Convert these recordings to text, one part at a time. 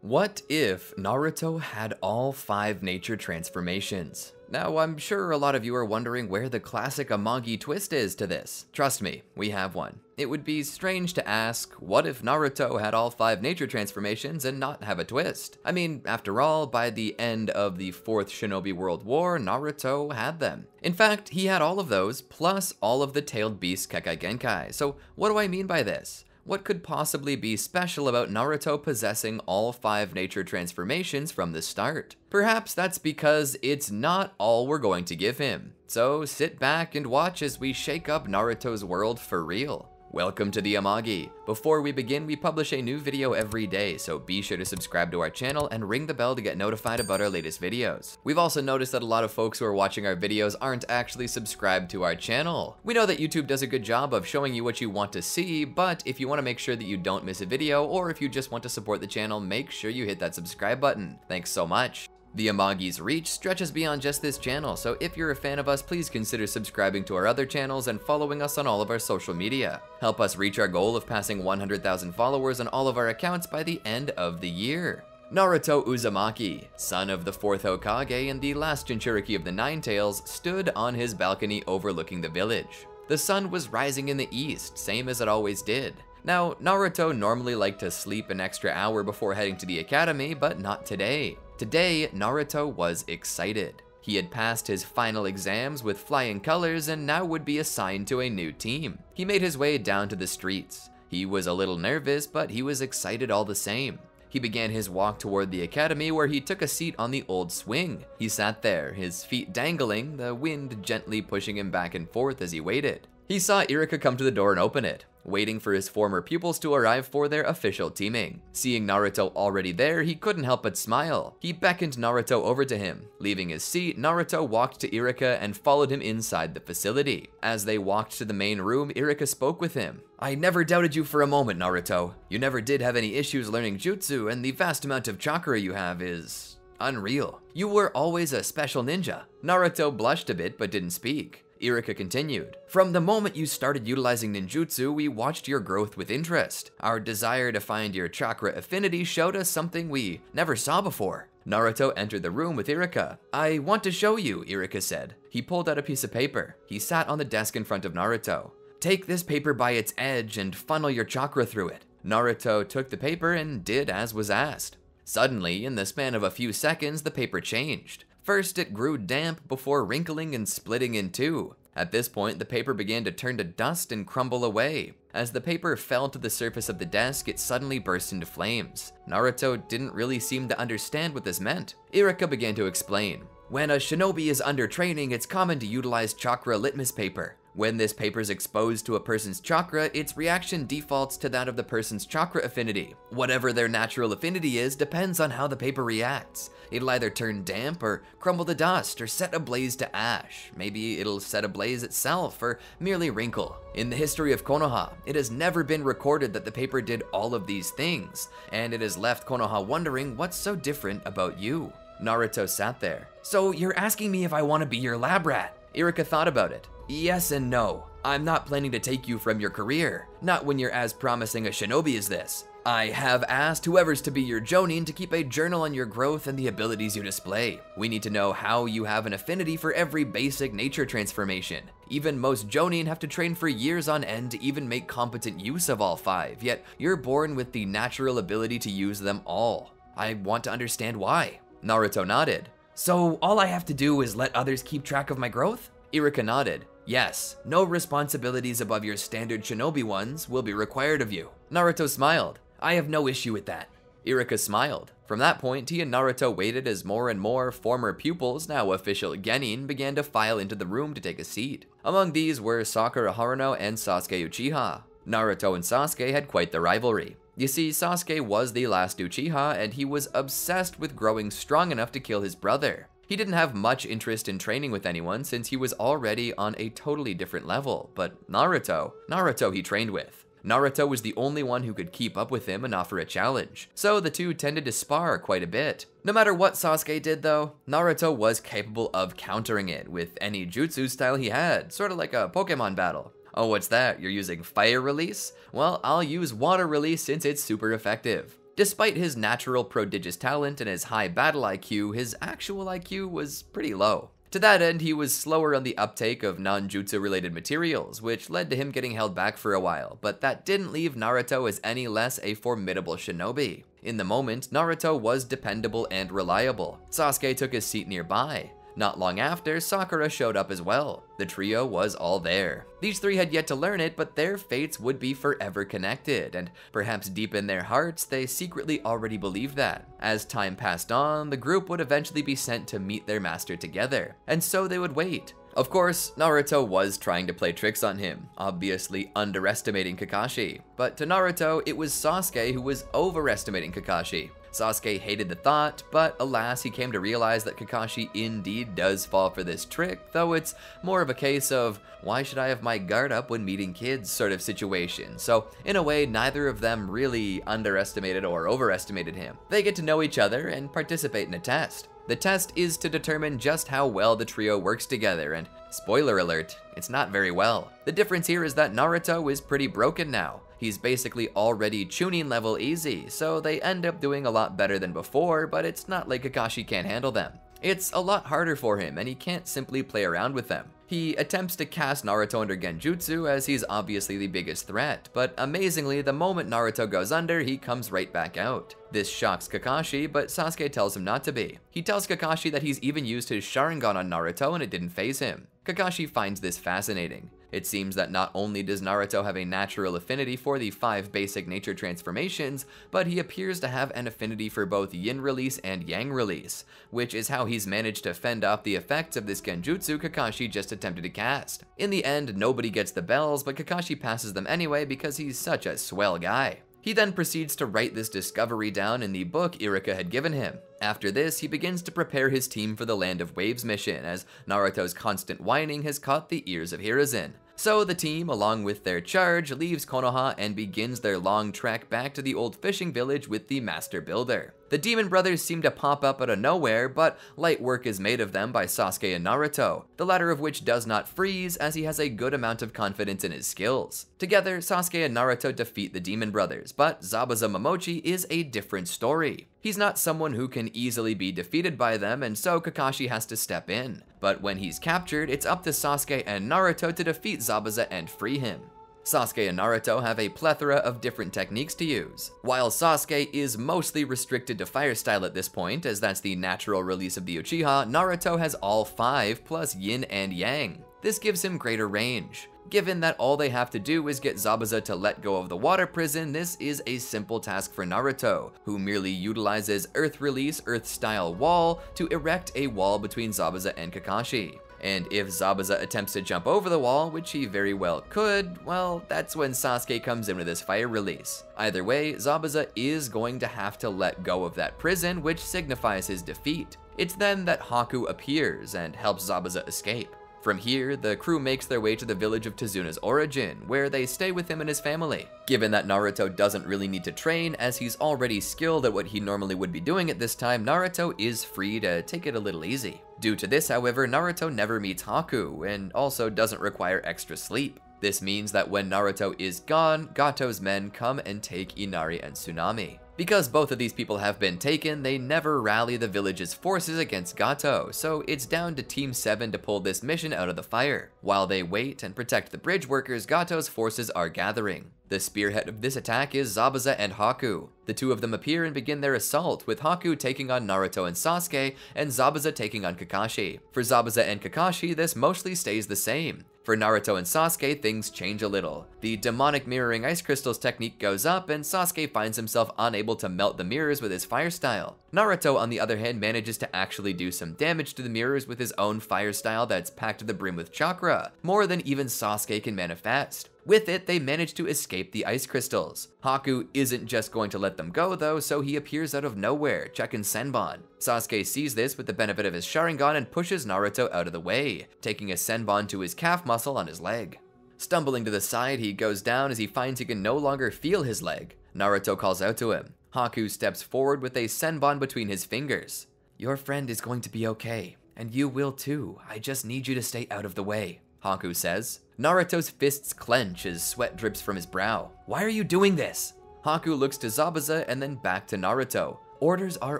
What if Naruto had all 5 nature transformations? Now, I'm sure a lot of you are wondering where the classic Amagi twist is to this. Trust me, we have one. It would be strange to ask, what if Naruto had all 5 nature transformations and not have a twist? I mean, after all, by the end of the 4th Shinobi World War, Naruto had them. In fact, he had all of those, plus all of the Tailed Beast Kekkei Genkai. So what do I mean by this? What could possibly be special about Naruto possessing all 5 nature transformations from the start? Perhaps that's because it's not all we're going to give him. So sit back and watch as we shake up Naruto's world for real. Welcome to the Amagi. Before we begin, we publish a new video every day, so be sure to subscribe to our channel and ring the bell to get notified about our latest videos. We've also noticed that a lot of folks who are watching our videos aren't actually subscribed to our channel. We know that YouTube does a good job of showing you what you want to see, but if you want to make sure that you don't miss a video, or if you just want to support the channel, make sure you hit that subscribe button. Thanks so much. The Amagi's reach stretches beyond just this channel, so if you're a fan of us, please consider subscribing to our other channels and following us on all of our social media. Help us reach our goal of passing 100,000 followers on all of our accounts by the end of the year. Naruto Uzumaki, son of the 4th Hokage and the last Jinchuriki of the Nine Tails, stood on his balcony overlooking the village. The sun was rising in the east, same as it always did. Now, Naruto normally liked to sleep an extra hour before heading to the academy, but not today. Today, Naruto was excited. He had passed his final exams with flying colors and now would be assigned to a new team. He made his way down to the streets. He was a little nervous, but he was excited all the same. He began his walk toward the academy where he took a seat on the old swing. He sat there, his feet dangling, the wind gently pushing him back and forth as he waited. He saw Iruka come to the door and open it, waiting for his former pupils to arrive for their official teaming. Seeing Naruto already there, he couldn't help but smile. He beckoned Naruto over to him. Leaving his seat, Naruto walked to Iruka and followed him inside the facility. As they walked to the main room, Iruka spoke with him. "I never doubted you for a moment, Naruto. You never did have any issues learning jutsu, and the vast amount of chakra you have is unreal. You were always a special ninja." Naruto blushed a bit but didn't speak. Iruka continued, "From the moment you started utilizing ninjutsu, we watched your growth with interest. Our desire to find your chakra affinity showed us something we never saw before." Naruto entered the room with Iruka. "I want to show you," Iruka said. He pulled out a piece of paper. He sat on the desk in front of Naruto. "Take this paper by its edge and funnel your chakra through it." Naruto took the paper and did as was asked. Suddenly, in the span of a few seconds, the paper changed. First, it grew damp before wrinkling and splitting in two. At this point, the paper began to turn to dust and crumble away. As the paper fell to the surface of the desk, it suddenly burst into flames. Naruto didn't really seem to understand what this meant. Iruka began to explain. "When a shinobi is under training, it's common to utilize chakra litmus paper. When this paper is exposed to a person's chakra, its reaction defaults to that of the person's chakra affinity. Whatever their natural affinity is depends on how the paper reacts. It'll either turn damp or crumble to dust or set ablaze to ash. Maybe it'll set ablaze itself or merely wrinkle. In the history of Konoha, it has never been recorded that the paper did all of these things, and it has left Konoha wondering what's so different about you." Naruto sat there. "So you're asking me if I want to be your lab rat?" Iruka thought about it. "Yes and no. I'm not planning to take you from your career. Not when you're as promising a shinobi as this. I have asked whoever's to be your jonin to keep a journal on your growth and the abilities you display. We need to know how you have an affinity for every basic nature transformation. Even most jonin have to train for years on end to even make competent use of all 5, yet you're born with the natural ability to use them all. I want to understand why." Naruto nodded. "So all I have to do is let others keep track of my growth?" Iruka nodded. "Yes, no responsibilities above your standard shinobi ones will be required of you." Naruto smiled. "I have no issue with that." Iruka smiled. From that point, he and Naruto waited as more and more former pupils, now official genin, began to file into the room to take a seat. Among these were Sakura Haruno and Sasuke Uchiha. Naruto and Sasuke had quite the rivalry. You see, Sasuke was the last Uchiha, and he was obsessed with growing strong enough to kill his brother. He didn't have much interest in training with anyone since he was already on a totally different level, but Naruto he trained with. Naruto was the only one who could keep up with him and offer a challenge, so the two tended to spar quite a bit. No matter what Sasuke did though, Naruto was capable of countering it with any jutsu style he had, sort of like a Pokemon battle. "Oh, what's that? You're using fire release? Well, I'll use water release since it's super effective." Despite his natural prodigious talent and his high battle IQ, his actual IQ was pretty low. To that end, he was slower on the uptake of non-jutsu related materials, which led to him getting held back for a while, but that didn't leave Naruto as any less a formidable shinobi. In the moment, Naruto was dependable and reliable. Sasuke took his seat nearby. Not long after, Sakura showed up as well. The trio was all there. These three had yet to learn it, but their fates would be forever connected, and perhaps deep in their hearts, they secretly already believed that. As time passed on, the group would eventually be sent to meet their master together, and so they would wait. Of course, Naruto was trying to play tricks on him, obviously underestimating Kakashi. But to Naruto, it was Sasuke who was overestimating Kakashi. Sasuke hated the thought, but alas, he came to realize that Kakashi indeed does fall for this trick, though it's more of a case of, why should I have my guard up when meeting kids sort of situation. So in a way, neither of them really underestimated or overestimated him. They get to know each other and participate in a test. The test is to determine just how well the trio works together, and spoiler alert, it's not very well. The difference here is that Naruto is pretty broken now. He's basically already Chunin level easy, so they end up doing a lot better than before, but it's not like Kakashi can't handle them. It's a lot harder for him, and he can't simply play around with them. He attempts to cast Naruto under Genjutsu as he's obviously the biggest threat, but amazingly, the moment Naruto goes under, he comes right back out. This shocks Kakashi, but Sasuke tells him not to be. He tells Kakashi that he's even used his Sharingan on Naruto and it didn't faze him. Kakashi finds this fascinating. It seems that not only does Naruto have a natural affinity for the 5 basic nature transformations, but he appears to have an affinity for both yin release and yang release, which is how he's managed to fend off the effects of this Genjutsu Kakashi just attempted to cast. In the end, nobody gets the bells, but Kakashi passes them anyway because he's such a swell guy. He then proceeds to write this discovery down in the book Iruka had given him. After this, he begins to prepare his team for the Land of Waves mission, as Naruto's constant whining has caught the ears of Hiruzen. So the team, along with their charge, leaves Konoha and begins their long trek back to the old fishing village with the Master Builder. The Demon Brothers seem to pop up out of nowhere, but light work is made of them by Sasuke and Naruto, the latter of which does not freeze as he has a good amount of confidence in his skills. Together, Sasuke and Naruto defeat the Demon Brothers, but Zabuza Momochi is a different story. He's not someone who can easily be defeated by them, and so Kakashi has to step in. But when he's captured, it's up to Sasuke and Naruto to defeat Zabuza and free him. Sasuke and Naruto have a plethora of different techniques to use. While Sasuke is mostly restricted to Fire Style at this point, as that's the natural release of the Uchiha, Naruto has all 5 plus Yin and Yang. This gives him greater range. Given that all they have to do is get Zabuza to let go of the water prison, this is a simple task for Naruto, who merely utilizes Earth Release, Earth Style Wall to erect a wall between Zabuza and Kakashi. And if Zabuza attempts to jump over the wall, which he very well could, well, that's when Sasuke comes in with his fire release. Either way, Zabuza is going to have to let go of that prison, which signifies his defeat. It's then that Haku appears and helps Zabuza escape. From here, the crew makes their way to the village of Tezuna's origin, where they stay with him and his family. Given that Naruto doesn't really need to train, as he's already skilled at what he normally would be doing at this time, Naruto is free to take it a little easy. Due to this, however, Naruto never meets Haku, and also doesn't require extra sleep. This means that when Naruto is gone, Gato's men come and take Inari and Tsunami. Because both of these people have been taken, they never rally the village's forces against Gato, so it's down to Team 7 to pull this mission out of the fire. While they wait and protect the bridge workers, Gato's forces are gathering. The spearhead of this attack is Zabuza and Haku. The two of them appear and begin their assault, with Haku taking on Naruto and Sasuke, and Zabuza taking on Kakashi. For Zabuza and Kakashi, this mostly stays the same. For Naruto and Sasuke, things change a little. The demonic mirroring ice crystals technique goes up, and Sasuke finds himself unable to melt the mirrors with his fire style. Naruto, on the other hand, manages to actually do some damage to the mirrors with his own fire style that's packed to the brim with chakra, more than even Sasuke can manifest. With it, they manage to escape the ice crystals. Haku isn't just going to let them go though, so he appears out of nowhere, checking Senbon. Sasuke sees this with the benefit of his Sharingan and pushes Naruto out of the way, taking a Senbon to his calf muscle on his leg. Stumbling to the side, he goes down as he finds he can no longer feel his leg. Naruto calls out to him. Haku steps forward with a Senbon between his fingers. "Your friend is going to be okay, and you will too. I just need you to stay out of the way," Haku says. Naruto's fists clench as sweat drips from his brow. "Why are you doing this?" Haku looks to Zabuza and then back to Naruto. Orders are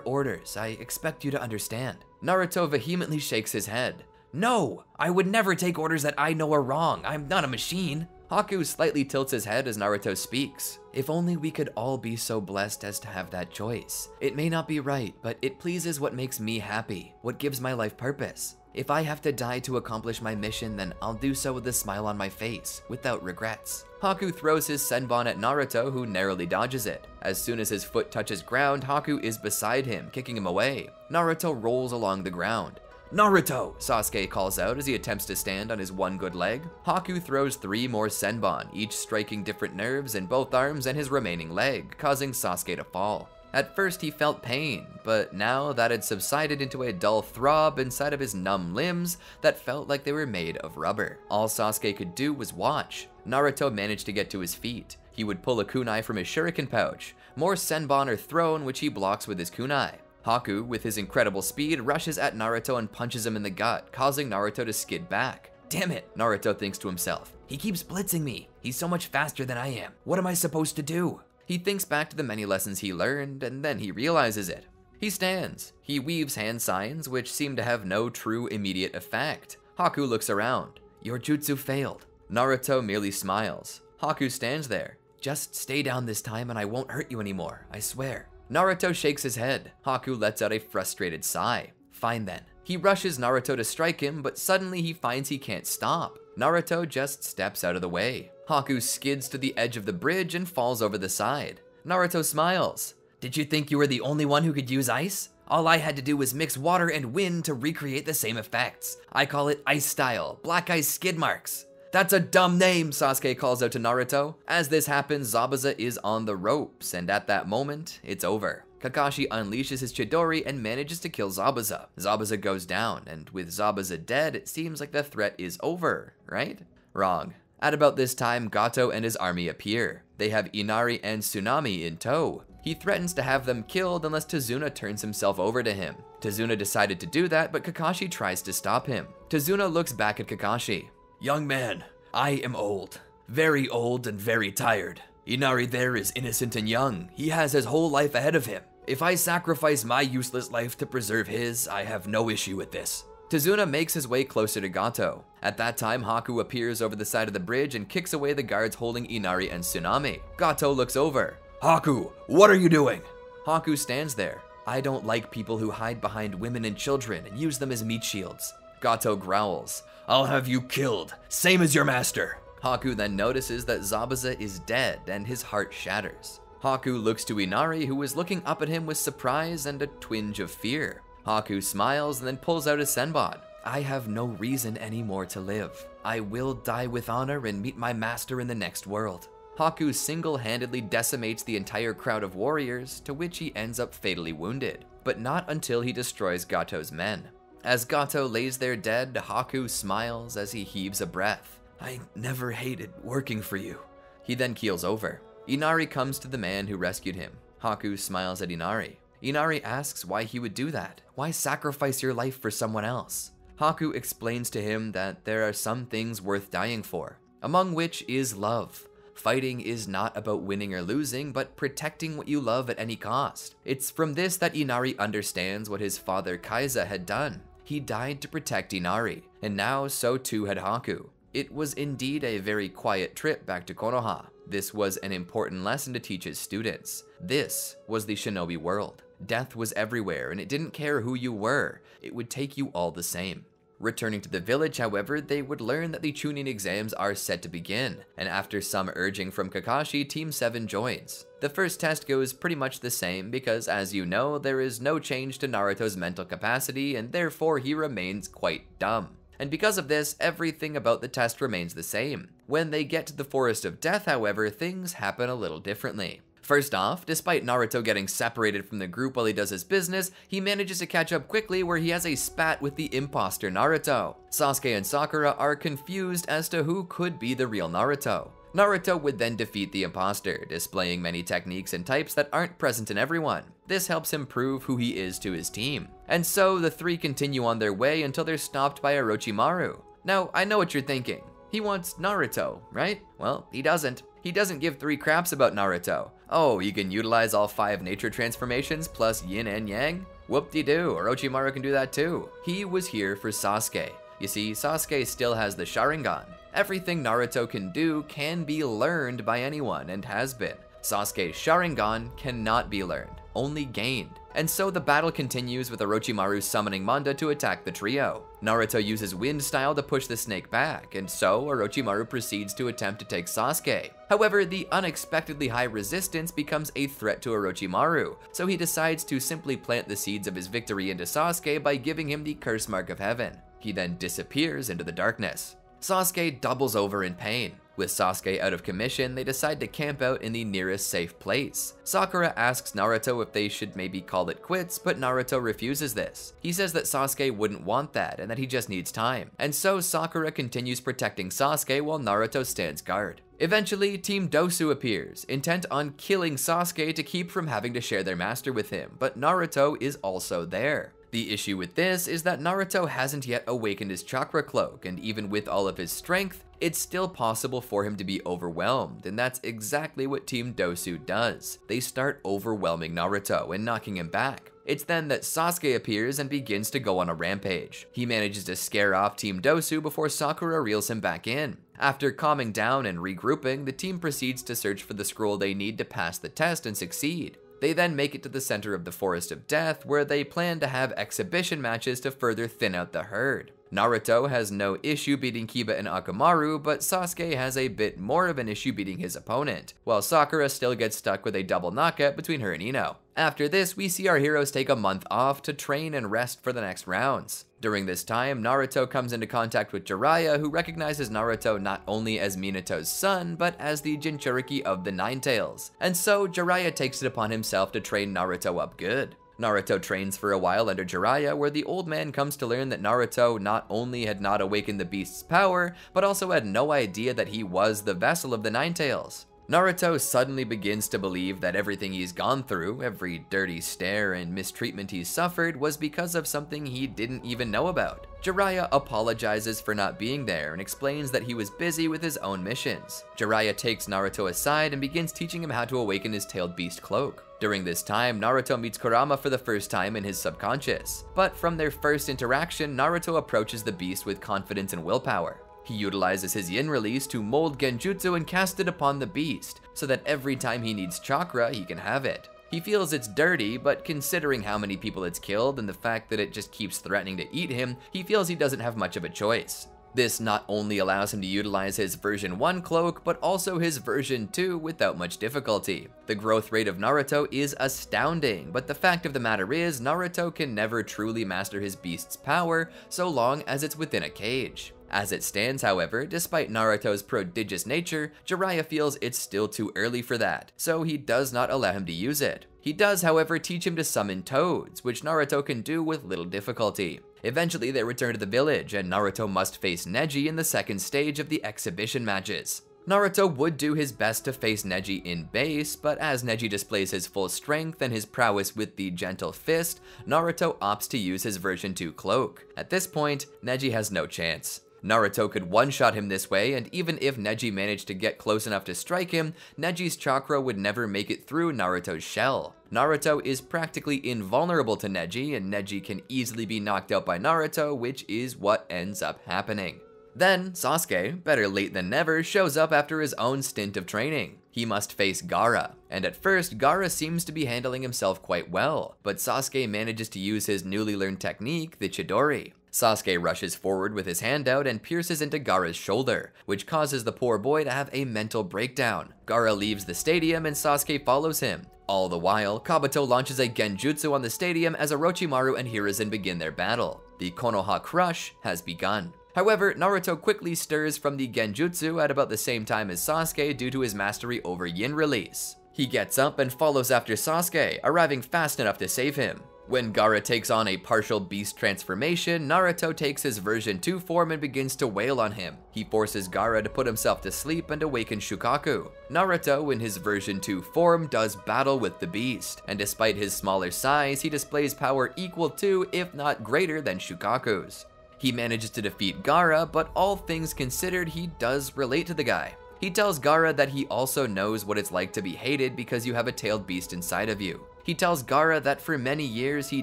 orders, I expect you to understand. Naruto vehemently shakes his head. No, I would never take orders that I know are wrong. I'm not a machine. Haku slightly tilts his head as Naruto speaks. If only we could all be so blessed as to have that choice. It may not be right, but it pleases what makes me happy, what gives my life purpose. If I have to die to accomplish my mission, then I'll do so with a smile on my face, without regrets. Haku throws his Senbon at Naruto, who narrowly dodges it. As soon as his foot touches ground, Haku is beside him, kicking him away. Naruto rolls along the ground. Naruto! Sasuke calls out as he attempts to stand on his one good leg. Haku throws 3 more Senbon, each striking different nerves in both arms and his remaining leg, causing Sasuke to fall. At first he felt pain, but now that had subsided into a dull throb inside of his numb limbs that felt like they were made of rubber. All Sasuke could do was watch. Naruto managed to get to his feet. He would pull a kunai from his shuriken pouch. More Senbon are thrown, which he blocks with his kunai. Haku, with his incredible speed, rushes at Naruto and punches him in the gut, causing Naruto to skid back. Damn it, Naruto thinks to himself. He keeps blitzing me. He's so much faster than I am. What am I supposed to do? He thinks back to the many lessons he learned, and then he realizes it. He stands. He weaves hand signs, which seem to have no true immediate effect. Haku looks around. Your jutsu failed. Naruto merely smiles. Haku stands there. Just stay down this time and I won't hurt you anymore, I swear. Naruto shakes his head. Haku lets out a frustrated sigh. Fine then. He rushes Naruto to strike him, but suddenly he finds he can't stop. Naruto just steps out of the way. Haku skids to the edge of the bridge and falls over the side. Naruto smiles. Did you think you were the only one who could use ice? All I had to do was mix water and wind to recreate the same effects. I call it ice style, black ice skid marks. That's a dumb name, Sasuke calls out to Naruto. As this happens, Zabuza is on the ropes, and at that moment, it's over. Kakashi unleashes his Chidori and manages to kill Zabuza. Zabuza goes down, and with Zabuza dead, it seems like the threat is over, right? Wrong. At about this time, Gato and his army appear. They have Inari and Tsunami in tow. He threatens to have them killed unless Tazuna turns himself over to him. Tazuna decided to do that, but Kakashi tries to stop him. Tazuna looks back at Kakashi. Young man, I am old. Very old and very tired. Inari there is innocent and young. He has his whole life ahead of him. If I sacrifice my useless life to preserve his, I have no issue with this. Tazuna makes his way closer to Gato. At that time, Haku appears over the side of the bridge and kicks away the guards holding Inari and Tsunami. Gato looks over. Haku, what are you doing? Haku stands there. I don't like people who hide behind women and children and use them as meat shields. Gato growls. I'll have you killed, same as your master. Haku then notices that Zabuza is dead and his heart shatters. Haku looks to Inari, who is looking up at him with surprise and a twinge of fear. Haku smiles and then pulls out his Senbon. I have no reason anymore to live. I will die with honor and meet my master in the next world. Haku single-handedly decimates the entire crowd of warriors, to which he ends up fatally wounded, but not until he destroys Gato's men. As Gato lays there dead, Haku smiles as he heaves a breath. I never hated working for you. He then keels over. Inari comes to the man who rescued him. Haku smiles at Inari. Inari asks why he would do that. Why sacrifice your life for someone else? Haku explains to him that there are some things worth dying for, among which is love. Fighting is not about winning or losing, but protecting what you love at any cost. It's from this that Inari understands what his father Kaiza had done. He died to protect Inari, and now so too had Haku. It was indeed a very quiet trip back to Konoha. This was an important lesson to teach his students. This was the shinobi world. Death was everywhere, and it didn't care who you were. It would take you all the same. Returning to the village, however, they would learn that the Chunin exams are set to begin, and after some urging from Kakashi, Team 7 joins. The first test goes pretty much the same because, as you know, there is no change to Naruto's mental capacity, and therefore he remains quite dumb. And because of this, everything about the test remains the same. When they get to the Forest of Death, however, things happen a little differently. First off, despite Naruto getting separated from the group while he does his business, he manages to catch up quickly where he has a spat with the imposter Naruto. Sasuke and Sakura are confused as to who could be the real Naruto. Naruto would then defeat the imposter, displaying many techniques and types that aren't present in everyone. This helps him prove who he is to his team. And so the three continue on their way until they're stopped by Orochimaru. Now, I know what you're thinking. He wants Naruto, right? Well, he doesn't. He doesn't give 3 craps about Naruto. Oh, you can utilize all 5 nature transformations plus yin and yang? Whoop-de-doo, Orochimaru can do that too. He was here for Sasuke. You see, Sasuke still has the Sharingan. Everything Naruto can do can be learned by anyone, and has been. Sasuke's Sharingan cannot be learned, only gained. And so the battle continues with Orochimaru summoning Manda to attack the trio. Naruto uses wind style to push the snake back, and so Orochimaru proceeds to attempt to take Sasuke. However, the unexpectedly high resistance becomes a threat to Orochimaru, so he decides to simply plant the seeds of his victory into Sasuke by giving him the curse mark of heaven. He then disappears into the darkness. Sasuke doubles over in pain. With Sasuke out of commission, they decide to camp out in the nearest safe place. Sakura asks Naruto if they should maybe call it quits, but Naruto refuses this. He says that Sasuke wouldn't want that and that he just needs time. And so Sakura continues protecting Sasuke while Naruto stands guard. Eventually, Team Dosu appears, intent on killing Sasuke to keep from having to share their master with him, but Naruto is also there. The issue with this is that Naruto hasn't yet awakened his chakra cloak, and even with all of his strength, it's still possible for him to be overwhelmed, and that's exactly what Team Dosu does. They start overwhelming Naruto and knocking him back. It's then that Sasuke appears and begins to go on a rampage. He manages to scare off Team Dosu before Sakura reels him back in. After calming down and regrouping, the team proceeds to search for the scroll they need to pass the test and succeed. They then make it to the center of the Forest of Death, where they plan to have exhibition matches to further thin out the herd. Naruto has no issue beating Kiba and Akamaru, but Sasuke has a bit more of an issue beating his opponent, while Sakura still gets stuck with a double knockout between her and Ino. After this, we see our heroes take a month off to train and rest for the next rounds. During this time, Naruto comes into contact with Jiraiya, who recognizes Naruto not only as Minato's son, but as the Jinchuriki of the Nine Tails. And so, Jiraiya takes it upon himself to train Naruto up good. Naruto trains for a while under Jiraiya, where the old man comes to learn that Naruto not only had not awakened the beast's power, but also had no idea that he was the vessel of the Nine Tails. Naruto suddenly begins to believe that everything he's gone through, every dirty stare and mistreatment he's suffered, was because of something he didn't even know about. Jiraiya apologizes for not being there and explains that he was busy with his own missions. Jiraiya takes Naruto aside and begins teaching him how to awaken his tailed beast cloak. During this time, Naruto meets Kurama for the first time in his subconscious. But from their first interaction, Naruto approaches the beast with confidence and willpower. He utilizes his yin release to mold genjutsu and cast it upon the beast, so that every time he needs chakra, he can have it. He feels it's dirty, but considering how many people it's killed and the fact that it just keeps threatening to eat him, he feels he doesn't have much of a choice. This not only allows him to utilize his version 1 cloak, but also his version 2 without much difficulty. The growth rate of Naruto is astounding, but the fact of the matter is, Naruto can never truly master his beast's power so long as it's within a cage. As it stands, however, despite Naruto's prodigious nature, Jiraiya feels it's still too early for that, so he does not allow him to use it. He does, however, teach him to summon toads, which Naruto can do with little difficulty. Eventually, they return to the village, and Naruto must face Neji in the second stage of the exhibition matches. Naruto would do his best to face Neji in base, but as Neji displays his full strength and his prowess with the gentle fist, Naruto opts to use his version 2 cloak. At this point, Neji has no chance. Naruto could one-shot him this way, and even if Neji managed to get close enough to strike him, Neji's chakra would never make it through Naruto's shell. Naruto is practically invulnerable to Neji, and Neji can easily be knocked out by Naruto, which is what ends up happening. Then, Sasuke, better late than never, shows up after his own stint of training. He must face Gaara, and at first, Gaara seems to be handling himself quite well, but Sasuke manages to use his newly learned technique, the Chidori. Sasuke rushes forward with his hand out and pierces into Gaara's shoulder, which causes the poor boy to have a mental breakdown. Gaara leaves the stadium and Sasuke follows him. All the while, Kabuto launches a genjutsu on the stadium as Orochimaru and Hiruzen begin their battle. The Konoha Crush has begun. However, Naruto quickly stirs from the genjutsu at about the same time as Sasuke due to his mastery over yin release. He gets up and follows after Sasuke, arriving fast enough to save him. When Gaara takes on a partial beast transformation, Naruto takes his version 2 form and begins to wail on him. He forces Gaara to put himself to sleep and awakens Shukaku. Naruto, in his version 2 form, does battle with the beast, and despite his smaller size, he displays power equal to, if not greater than Shukaku's. He manages to defeat Gaara, but all things considered, he does relate to the guy. He tells Gaara that he also knows what it's like to be hated because you have a tailed beast inside of you. He tells Gaara that for many years he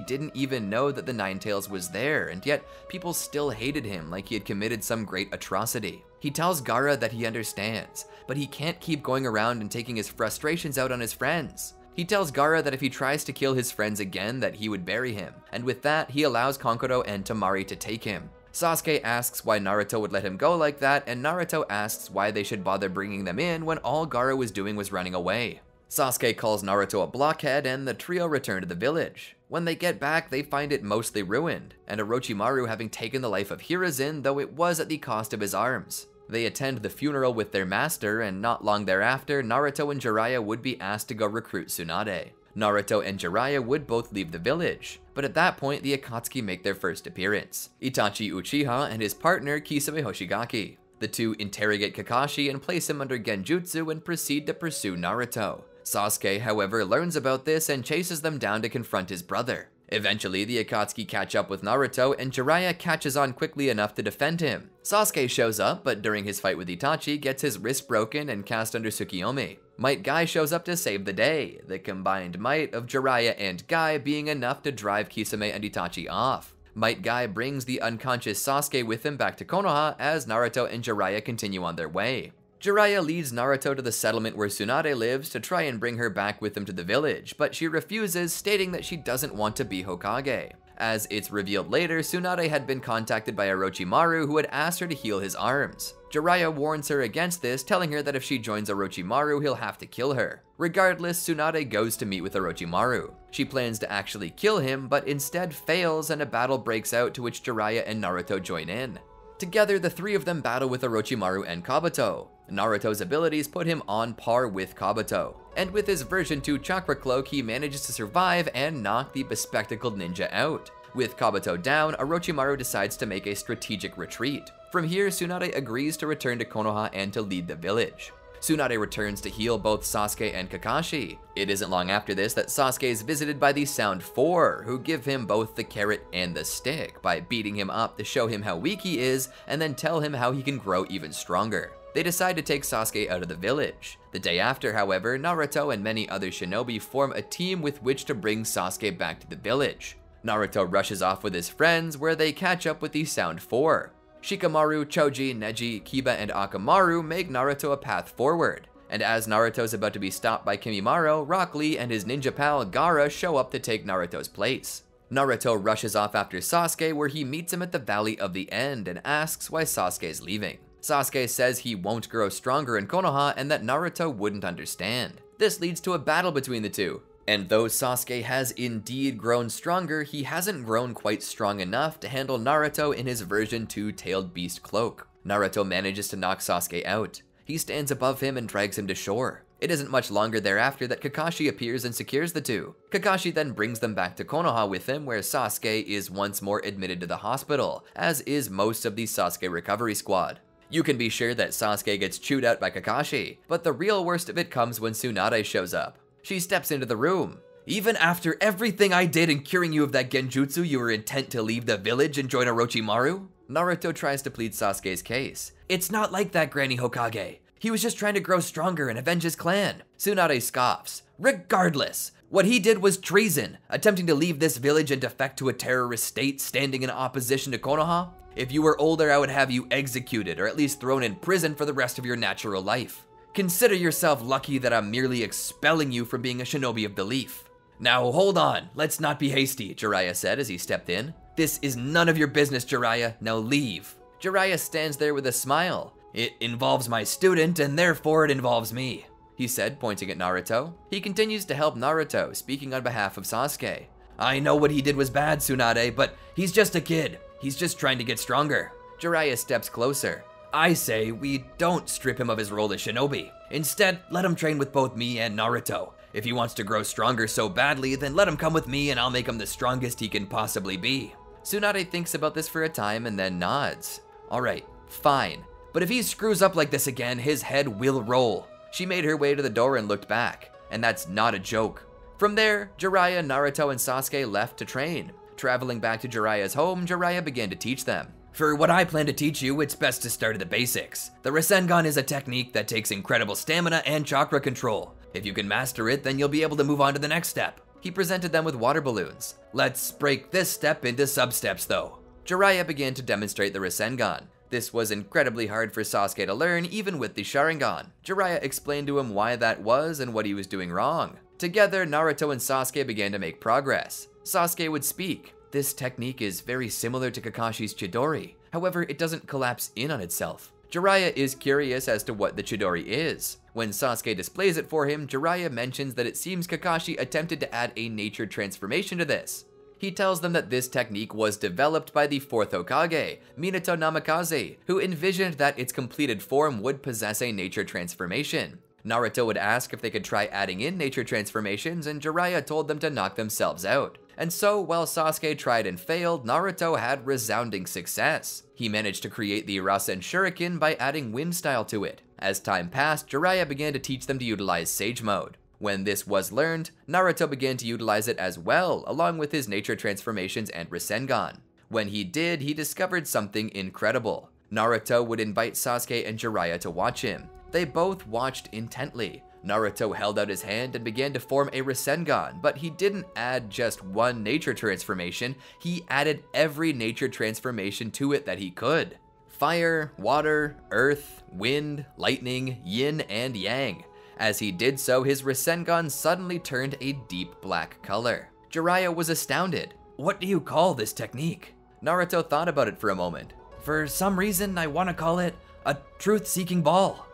didn't even know that the Ninetales was there, and yet people still hated him like he had committed some great atrocity. He tells Gaara that he understands, but he can't keep going around and taking his frustrations out on his friends. He tells Gaara that if he tries to kill his friends again that he would bury him, and with that he allows Kankuro and Temari to take him. Sasuke asks why Naruto would let him go like that, and Naruto asks why they should bother bringing them in when all Gaara was doing was running away. Sasuke calls Naruto a blockhead and the trio return to the village. When they get back, they find it mostly ruined, and Orochimaru having taken the life of Hiruzen, though it was at the cost of his arms. They attend the funeral with their master, and not long thereafter, Naruto and Jiraiya would be asked to go recruit Tsunade. Naruto and Jiraiya would both leave the village, but at that point the Akatsuki make their first appearance. Itachi Uchiha and his partner Kisame Hoshigaki. The two interrogate Kakashi and place him under Genjutsu and proceed to pursue Naruto. Sasuke, however, learns about this and chases them down to confront his brother. Eventually, the Akatsuki catch up with Naruto, and Jiraiya catches on quickly enough to defend him. Sasuke shows up, but during his fight with Itachi, gets his wrist broken and cast under Tsukiyomi. Might Guy shows up to save the day, the combined might of Jiraiya and Guy being enough to drive Kisame and Itachi off. Might Guy brings the unconscious Sasuke with him back to Konoha as Naruto and Jiraiya continue on their way. Jiraiya leads Naruto to the settlement where Tsunade lives to try and bring her back with him to the village, but she refuses, stating that she doesn't want to be Hokage. As it's revealed later, Tsunade had been contacted by Orochimaru, who had asked her to heal his arms. Jiraiya warns her against this, telling her that if she joins Orochimaru, he'll have to kill her. Regardless, Tsunade goes to meet with Orochimaru. She plans to actually kill him, but instead fails and a battle breaks out to which Jiraiya and Naruto join in. Together, the three of them battle with Orochimaru and Kabuto. Naruto's abilities put him on par with Kabuto, and with his version 2 chakra cloak, he manages to survive and knock the bespectacled ninja out. With Kabuto down, Orochimaru decides to make a strategic retreat. From here, Tsunade agrees to return to Konoha and to lead the village. Tsunade returns to heal both Sasuke and Kakashi. It isn't long after this that Sasuke is visited by the Sound Four, who give him both the carrot and the stick by beating him up to show him how weak he is and then tell him how he can grow even stronger. They decide to take Sasuke out of the village. The day after, however, Naruto and many other shinobi form a team with which to bring Sasuke back to the village. Naruto rushes off with his friends, where they catch up with the Sound Four. Shikamaru, Choji, Neji, Kiba, and Akamaru make Naruto a path forward. And as Naruto's about to be stopped by Kimimaro, Rock Lee and his ninja pal Gaara show up to take Naruto's place. Naruto rushes off after Sasuke, where he meets him at the Valley of the End and asks why Sasuke's leaving. Sasuke says he won't grow stronger in Konoha and that Naruto wouldn't understand. This leads to a battle between the two. And though Sasuke has indeed grown stronger, he hasn't grown quite strong enough to handle Naruto in his version 2 tailed beast cloak. Naruto manages to knock Sasuke out. He stands above him and drags him to shore. It isn't much longer thereafter that Kakashi appears and secures the two. Kakashi then brings them back to Konoha with him, where Sasuke is once more admitted to the hospital, as is most of the Sasuke recovery squad. You can be sure that Sasuke gets chewed out by Kakashi, but the real worst of it comes when Tsunade shows up. She steps into the room. Even after everything I did in curing you of that genjutsu, you were intent to leave the village and join Orochimaru? Naruto tries to plead Sasuke's case. It's not like that, Granny Hokage. He was just trying to grow stronger and avenge his clan. Tsunade scoffs. Regardless, what he did was treason, attempting to leave this village and defect to a terrorist state standing in opposition to Konoha. If you were older, I would have you executed or at least thrown in prison for the rest of your natural life. Consider yourself lucky that I'm merely expelling you from being a shinobi of belief. Now hold on, let's not be hasty, Jiraiya said as he stepped in. This is none of your business, Jiraiya, now leave. Jiraiya stands there with a smile. It involves my student and therefore it involves me, he said, pointing at Naruto. He continues to help Naruto, speaking on behalf of Sasuke. I know what he did was bad, Tsunade, but he's just a kid. He's just trying to get stronger. Jiraiya steps closer. I say we don't strip him of his role as shinobi. Instead, let him train with both me and Naruto. If he wants to grow stronger so badly, then let him come with me and I'll make him the strongest he can possibly be. Tsunade thinks about this for a time and then nods. Alright, fine. But if he screws up like this again, his head will roll. She made her way to the door and looked back. And that's not a joke. From there, Jiraiya, Naruto, and Sasuke left to train. Traveling back to Jiraiya's home, Jiraiya began to teach them. For what I plan to teach you, it's best to start at the basics. The Rasengan is a technique that takes incredible stamina and chakra control. If you can master it, then you'll be able to move on to the next step. He presented them with water balloons. Let's break this step into sub-steps though. Jiraiya began to demonstrate the Rasengan. This was incredibly hard for Sasuke to learn, even with the Sharingan. Jiraiya explained to him why that was and what he was doing wrong. Together, Naruto and Sasuke began to make progress. Sasuke would speak. This technique is very similar to Kakashi's Chidori. However, it doesn't collapse in on itself. Jiraiya is curious as to what the Chidori is. When Sasuke displays it for him, Jiraiya mentions that it seems Kakashi attempted to add a nature transformation to this. He tells them that this technique was developed by the 4th Hokage, Minato Namikaze, who envisioned that its completed form would possess a nature transformation. Naruto would ask if they could try adding in nature transformations, and Jiraiya told them to knock themselves out. And so, while Sasuke tried and failed, Naruto had resounding success. He managed to create the Rasen Shuriken by adding wind style to it. As time passed, Jiraiya began to teach them to utilize Sage Mode. When this was learned, Naruto began to utilize it as well, along with his nature transformations and Rasengan. When he did, he discovered something incredible. Naruto would invite Sasuke and Jiraiya to watch him. They both watched intently. Naruto held out his hand and began to form a Rasengan, but he didn't add just one nature transformation, he added every nature transformation to it that he could. Fire, water, earth, wind, lightning, yin, and yang. As he did so, his Rasengan suddenly turned a deep black color. Jiraiya was astounded. What do you call this technique? Naruto thought about it for a moment. For some reason, I want to call it a truth-seeking ball.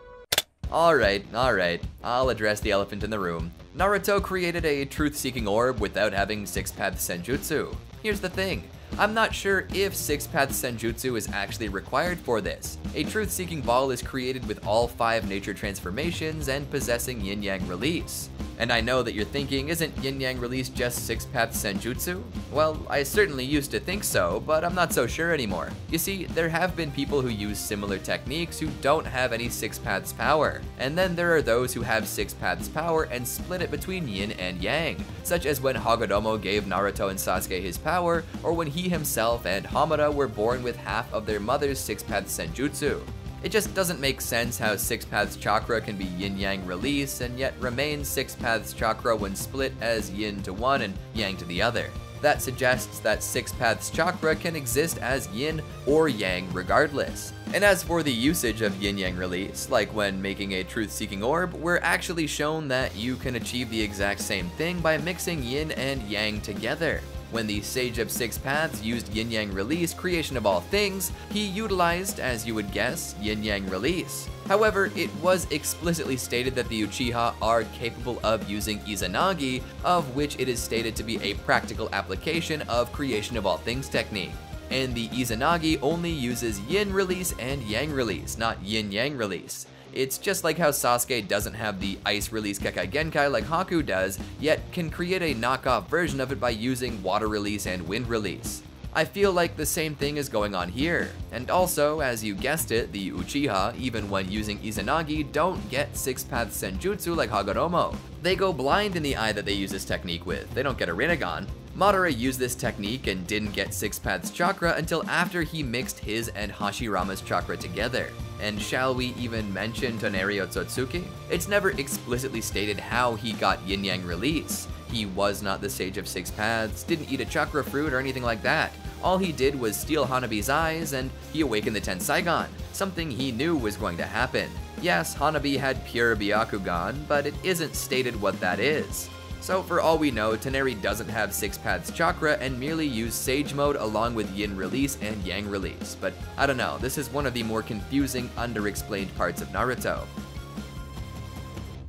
Alright, I'll address the elephant in the room. Naruto created a truth-seeking orb without having Six-Path Senjutsu. Here's the thing. I'm not sure if Six-Path Senjutsu is actually required for this. A truth-seeking ball is created with all 5 nature transformations and possessing Yin-Yang release. And I know that you're thinking, isn't Yin-Yang release just Six-Path Senjutsu? Well, I certainly used to think so, but I'm not so sure anymore. You see, there have been people who use similar techniques who don't have any Six Paths power. And then there are those who have Six Paths power and split it between Yin and Yang, such as when Hagoromo gave Naruto and Sasuke his power, or when he himself and Hamada were born with half of their mother's Six-Path Senjutsu. It just doesn't make sense how Six Paths Chakra can be Yin-Yang release and yet remain Six Paths Chakra when split as Yin to one and Yang to the other. That suggests that Six Paths Chakra can exist as Yin or Yang regardless. And as for the usage of Yin-Yang release, like when making a truth-seeking orb, we're actually shown that you can achieve the exact same thing by mixing Yin and Yang together. When the Sage of Six Paths used Yin-Yang release, creation of all things, he utilized, as you would guess, Yin-Yang release. However, it was explicitly stated that the Uchiha are capable of using Izanagi, of which it is stated to be a practical application of creation of all things technique. And the Izanagi only uses Yin release and Yang release, not Yin-Yang release. It's just like how Sasuke doesn't have the Ice Release Kekai Genkai like Haku does, yet can create a knockoff version of it by using Water Release and Wind Release. I feel like the same thing is going on here. And also, as you guessed it, the Uchiha, even when using Izanagi, don't get Six Paths Senjutsu like Hagoromo. They go blind in the eye that they use this technique with, they don't get a Rinnegan. Madara used this technique and didn't get Six Paths Chakra until after he mixed his and Hashirama's chakra together. And shall we even mention Toneri Otsutsuki? It's never explicitly stated how he got Yin-Yang release. He was not the Sage of Six Paths, didn't eat a chakra fruit or anything like that. All he did was steal Hanabi's eyes and he awakened the Tenseigan, something he knew was going to happen. Yes, Hanabi had pure Byakugan, but it isn't stated what that is. So for all we know, Toneri doesn't have Six Paths Chakra and merely used Sage Mode along with Yin release and Yang release. But I don't know, this is one of the more confusing, underexplained parts of Naruto.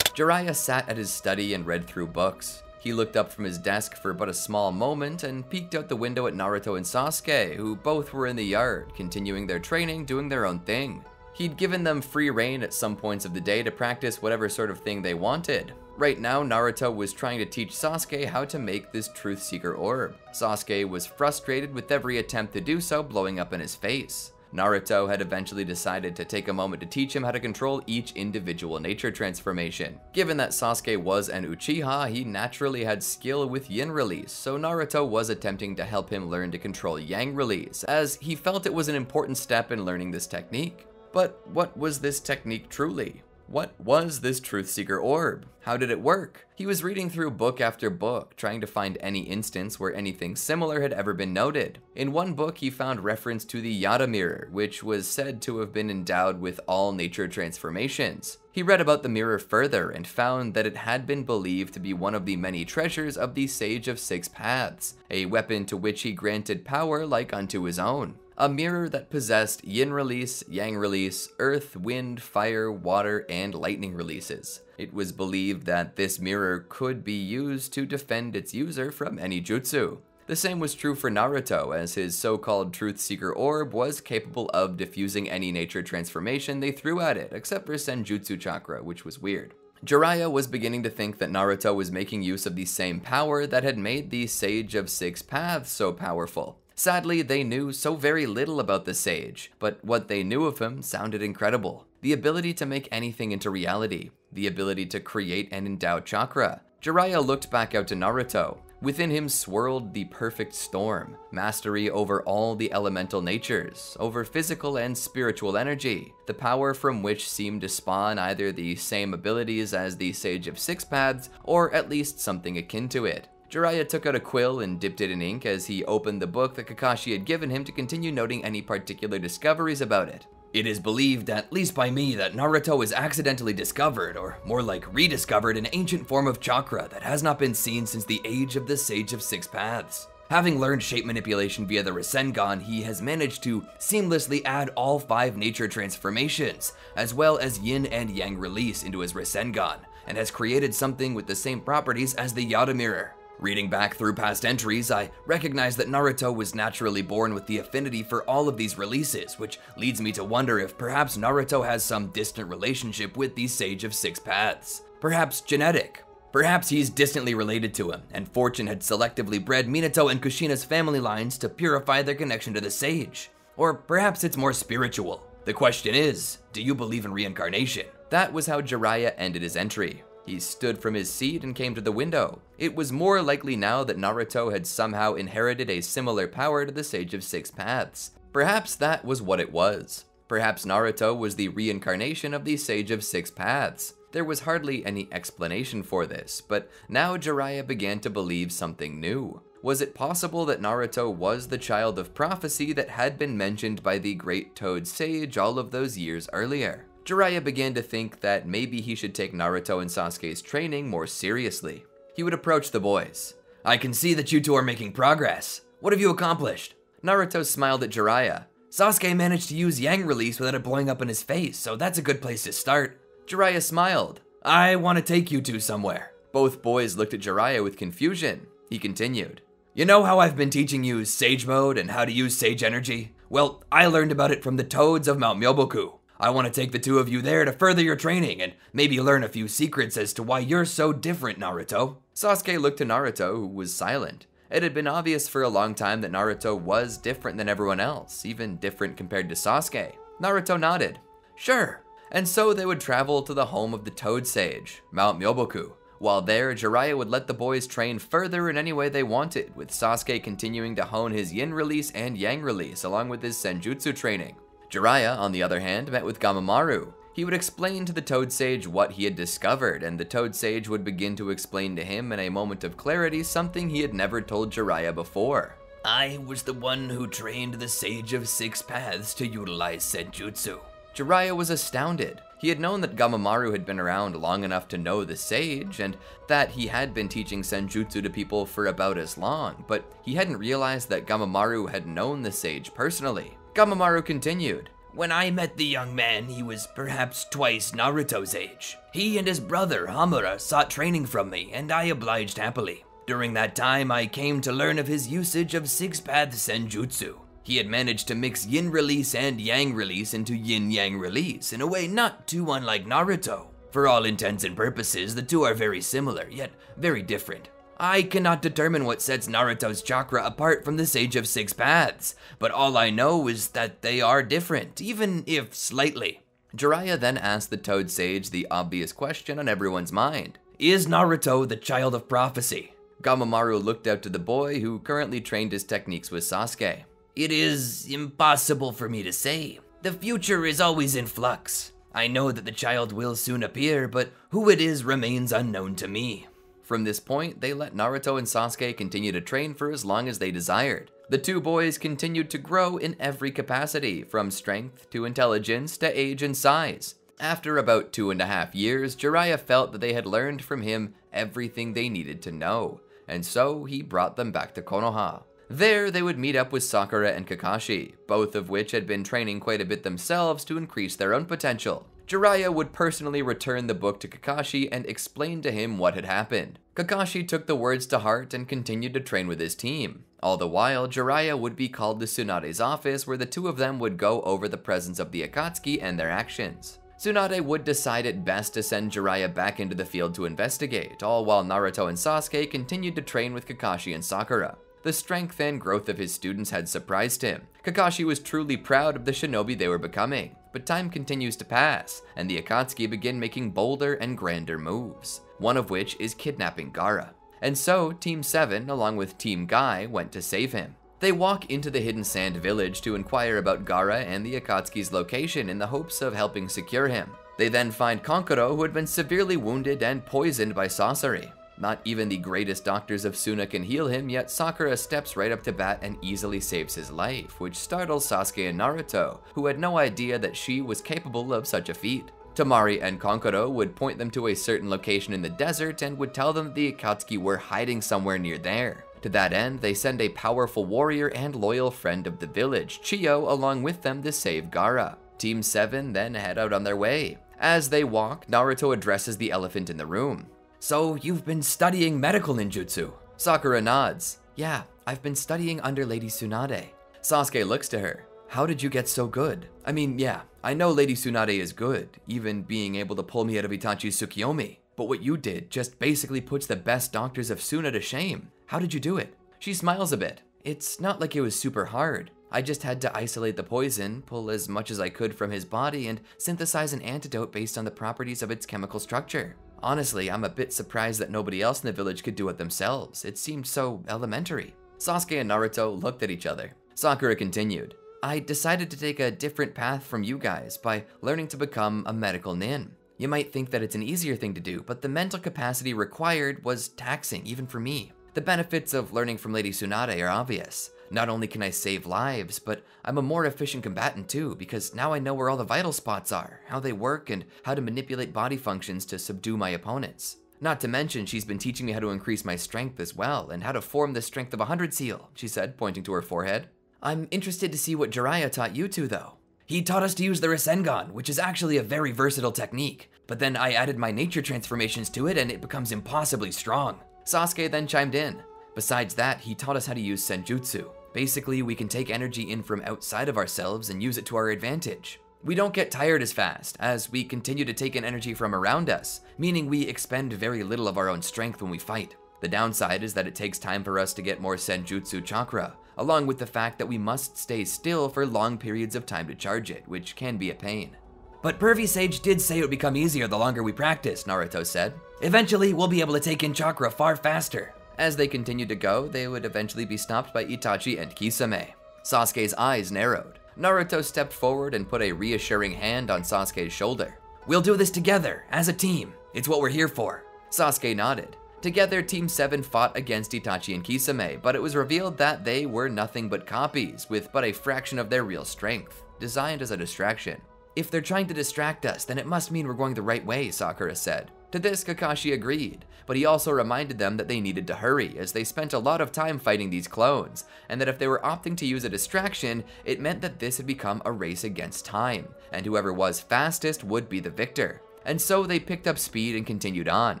Jiraiya sat at his study and read through books. He looked up from his desk for but a small moment and peeked out the window at Naruto and Sasuke, who both were in the yard, continuing their training, doing their own thing. He'd given them free reign at some points of the day to practice whatever sort of thing they wanted. Right now, Naruto was trying to teach Sasuke how to make this Truth Seeker orb. Sasuke was frustrated with every attempt to do so blowing up in his face. Naruto had eventually decided to take a moment to teach him how to control each individual nature transformation. Given that Sasuke was an Uchiha, he naturally had skill with Yin release, so Naruto was attempting to help him learn to control Yang release, as he felt it was an important step in learning this technique. But what was this technique truly? What was this Truth Seeker Orb? How did it work? He was reading through book after book, trying to find any instance where anything similar had ever been noted. In one book, he found reference to the Yata Mirror, which was said to have been endowed with all nature transformations. He read about the mirror further and found that it had been believed to be one of the many treasures of the Sage of Six Paths, a weapon to which he granted power like unto his own. A mirror that possessed Yin release, Yang release, Earth, Wind, Fire, Water, and Lightning releases. It was believed that this mirror could be used to defend its user from any jutsu. The same was true for Naruto, as his so-called Truth Seeker Orb was capable of diffusing any nature transformation they threw at it, except for Senjutsu Chakra, which was weird. Jiraiya was beginning to think that Naruto was making use of the same power that had made the Sage of Six Paths so powerful. Sadly, they knew so very little about the Sage, but what they knew of him sounded incredible. The ability to make anything into reality, the ability to create and endow chakra. Jiraiya looked back out to Naruto. Within him swirled the perfect storm, mastery over all the elemental natures, over physical and spiritual energy, the power from which seemed to spawn either the same abilities as the Sage of Six Paths, or at least something akin to it. Jiraiya took out a quill and dipped it in ink as he opened the book that Kakashi had given him to continue noting any particular discoveries about it. It is believed, at least by me, that Naruto has accidentally discovered, or more like rediscovered, an ancient form of chakra that has not been seen since the age of the Sage of Six Paths. Having learned shape manipulation via the Rasengan, he has managed to seamlessly add all 5 nature transformations, as well as Yin and Yang release into his Rasengan, and has created something with the same properties as the Yata Mirror. Reading back through past entries, I recognize that Naruto was naturally born with the affinity for all of these releases, which leads me to wonder if perhaps Naruto has some distant relationship with the Sage of Six Paths. Perhaps genetic. Perhaps he's distantly related to him, and fortune had selectively bred Minato and Kushina's family lines to purify their connection to the Sage. Or perhaps it's more spiritual. The question is, do you believe in reincarnation? That was how Jiraiya ended his entry. He stood from his seat and came to the window. It was more likely now that Naruto had somehow inherited a similar power to the Sage of Six Paths. Perhaps that was what it was. Perhaps Naruto was the reincarnation of the Sage of Six Paths. There was hardly any explanation for this, but now Jiraiya began to believe something new. Was it possible that Naruto was the child of prophecy that had been mentioned by the Great Toad Sage all of those years earlier? Jiraiya began to think that maybe he should take Naruto and Sasuke's training more seriously. He would approach the boys. "I can see that you two are making progress. What have you accomplished?" Naruto smiled at Jiraiya. "Sasuke managed to use Yang release without it blowing up in his face, so that's a good place to start." Jiraiya smiled. "I want to take you two somewhere." Both boys looked at Jiraiya with confusion. He continued. "You know how I've been teaching you Sage Mode and how to use Sage Energy? Well, I learned about it from the Toads of Mount Myoboku. I want to take the two of you there to further your training and maybe learn a few secrets as to why you're so different, Naruto." Sasuke looked to Naruto, who was silent. It had been obvious for a long time that Naruto was different than everyone else, even different compared to Sasuke. Naruto nodded. "Sure." And so they would travel to the home of the Toad Sage, Mount Myoboku. While there, Jiraiya would let the boys train further in any way they wanted, with Sasuke continuing to hone his Yin release and Yang release along with his Senjutsu training. Jiraiya, on the other hand, met with Gamamaru. He would explain to the Toad Sage what he had discovered, and the Toad Sage would begin to explain to him in a moment of clarity something he had never told Jiraiya before. "I was the one who trained the Sage of Six Paths to utilize Senjutsu." Jiraiya was astounded. He had known that Gamamaru had been around long enough to know the Sage, and that he had been teaching Senjutsu to people for about as long, but he hadn't realized that Gamamaru had known the Sage personally. Gamamaru continued. "When I met the young man, he was perhaps twice Naruto's age. He and his brother, Hamura, sought training from me, and I obliged happily. During that time, I came to learn of his usage of Six-Path Senjutsu. He had managed to mix Yin release and Yang release into Yin-Yang release in a way not too unlike Naruto. For all intents and purposes, the two are very similar, yet very different. I cannot determine what sets Naruto's chakra apart from the Sage of Six Paths, but all I know is that they are different, even if slightly. Jiraiya then asked the Toad Sage the obvious question on everyone's mind. Is Naruto the child of prophecy? Gamamaru looked out to the boy who currently trained his techniques with Sasuke. It is impossible for me to say. The future is always in flux. I know that the child will soon appear, but who it is remains unknown to me. From this point, they let Naruto and Sasuke continue to train for as long as they desired. The two boys continued to grow in every capacity, from strength to intelligence to age and size. After about 2.5 years, Jiraiya felt that they had learned from him everything they needed to know, and so he brought them back to Konoha. There, they would meet up with Sakura and Kakashi, both of which had been training quite a bit themselves to increase their own potential. Jiraiya would personally return the book to Kakashi and explain to him what had happened. Kakashi took the words to heart and continued to train with his team. All the while, Jiraiya would be called to Tsunade's office where the two of them would go over the presence of the Akatsuki and their actions. Tsunade would decide it best to send Jiraiya back into the field to investigate, all while Naruto and Sasuke continued to train with Kakashi and Sakura. The strength and growth of his students had surprised him. Kakashi was truly proud of the shinobi they were becoming, but time continues to pass, and the Akatsuki begin making bolder and grander moves, one of which is kidnapping Gaara. And so, Team 7, along with Team Guy, went to save him. They walk into the Hidden Sand village to inquire about Gaara and the Akatsuki's location in the hopes of helping secure him. They then find Kankuro, who had been severely wounded and poisoned by Sasori. Not even the greatest doctors of Suna can heal him, yet Sakura steps right up to bat and easily saves his life, which startles Sasuke and Naruto, who had no idea that she was capable of such a feat. Temari and Kankuro would point them to a certain location in the desert and would tell them that the Akatsuki were hiding somewhere near there. To that end, they send a powerful warrior and loyal friend of the village, Chiyo, along with them to save Gaara. Team 7 then head out on their way. As they walk, Naruto addresses the elephant in the room. So, you've been studying medical ninjutsu? Sakura nods. Yeah, I've been studying under Lady Tsunade. Sasuke looks to her. How did you get so good? I mean, yeah, I know Lady Tsunade is good, even being able to pull me out of Itachi's Tsukiyomi. But what you did just basically puts the best doctors of Suna to shame. How did you do it? She smiles a bit. It's not like it was super hard. I just had to isolate the poison, pull as much as I could from his body, and synthesize an antidote based on the properties of its chemical structure. Honestly, I'm a bit surprised that nobody else in the village could do it themselves. It seemed so elementary. Sasuke and Naruto looked at each other. Sakura continued. I decided to take a different path from you guys by learning to become a medical nin. You might think that it's an easier thing to do, but the mental capacity required was taxing, even for me. The benefits of learning from Lady Tsunade are obvious. Not only can I save lives, but I'm a more efficient combatant too, because now I know where all the vital spots are, how they work, and how to manipulate body functions to subdue my opponents. Not to mention, she's been teaching me how to increase my strength as well, and how to form the strength of 100 seal, she said, pointing to her forehead. I'm interested to see what Jiraiya taught you two, though. He taught us to use the Rasengan, which is actually a very versatile technique, but then I added my nature transformations to it and it becomes impossibly strong. Sasuke then chimed in. Besides that, he taught us how to use Senjutsu. Basically, we can take energy in from outside of ourselves and use it to our advantage. We don't get tired as fast, as we continue to take in energy from around us, meaning we expend very little of our own strength when we fight. The downside is that it takes time for us to get more Senjutsu chakra, along with the fact that we must stay still for long periods of time to charge it, which can be a pain. But Pervy Sage did say it would become easier the longer we practice, Naruto said. Eventually, we'll be able to take in chakra far faster. As they continued to go, they would eventually be stopped by Itachi and Kisame. Sasuke's eyes narrowed. Naruto stepped forward and put a reassuring hand on Sasuke's shoulder. We'll do this together, as a team. It's what we're here for. Sasuke nodded. Together, Team 7 fought against Itachi and Kisame, but it was revealed that they were nothing but copies, with but a fraction of their real strength, designed as a distraction. If they're trying to distract us, then it must mean we're going the right way, Sakura said. To this, Kakashi agreed, but he also reminded them that they needed to hurry, as they spent a lot of time fighting these clones, and that if they were opting to use a distraction, it meant that this had become a race against time, and whoever was fastest would be the victor. And so they picked up speed and continued on.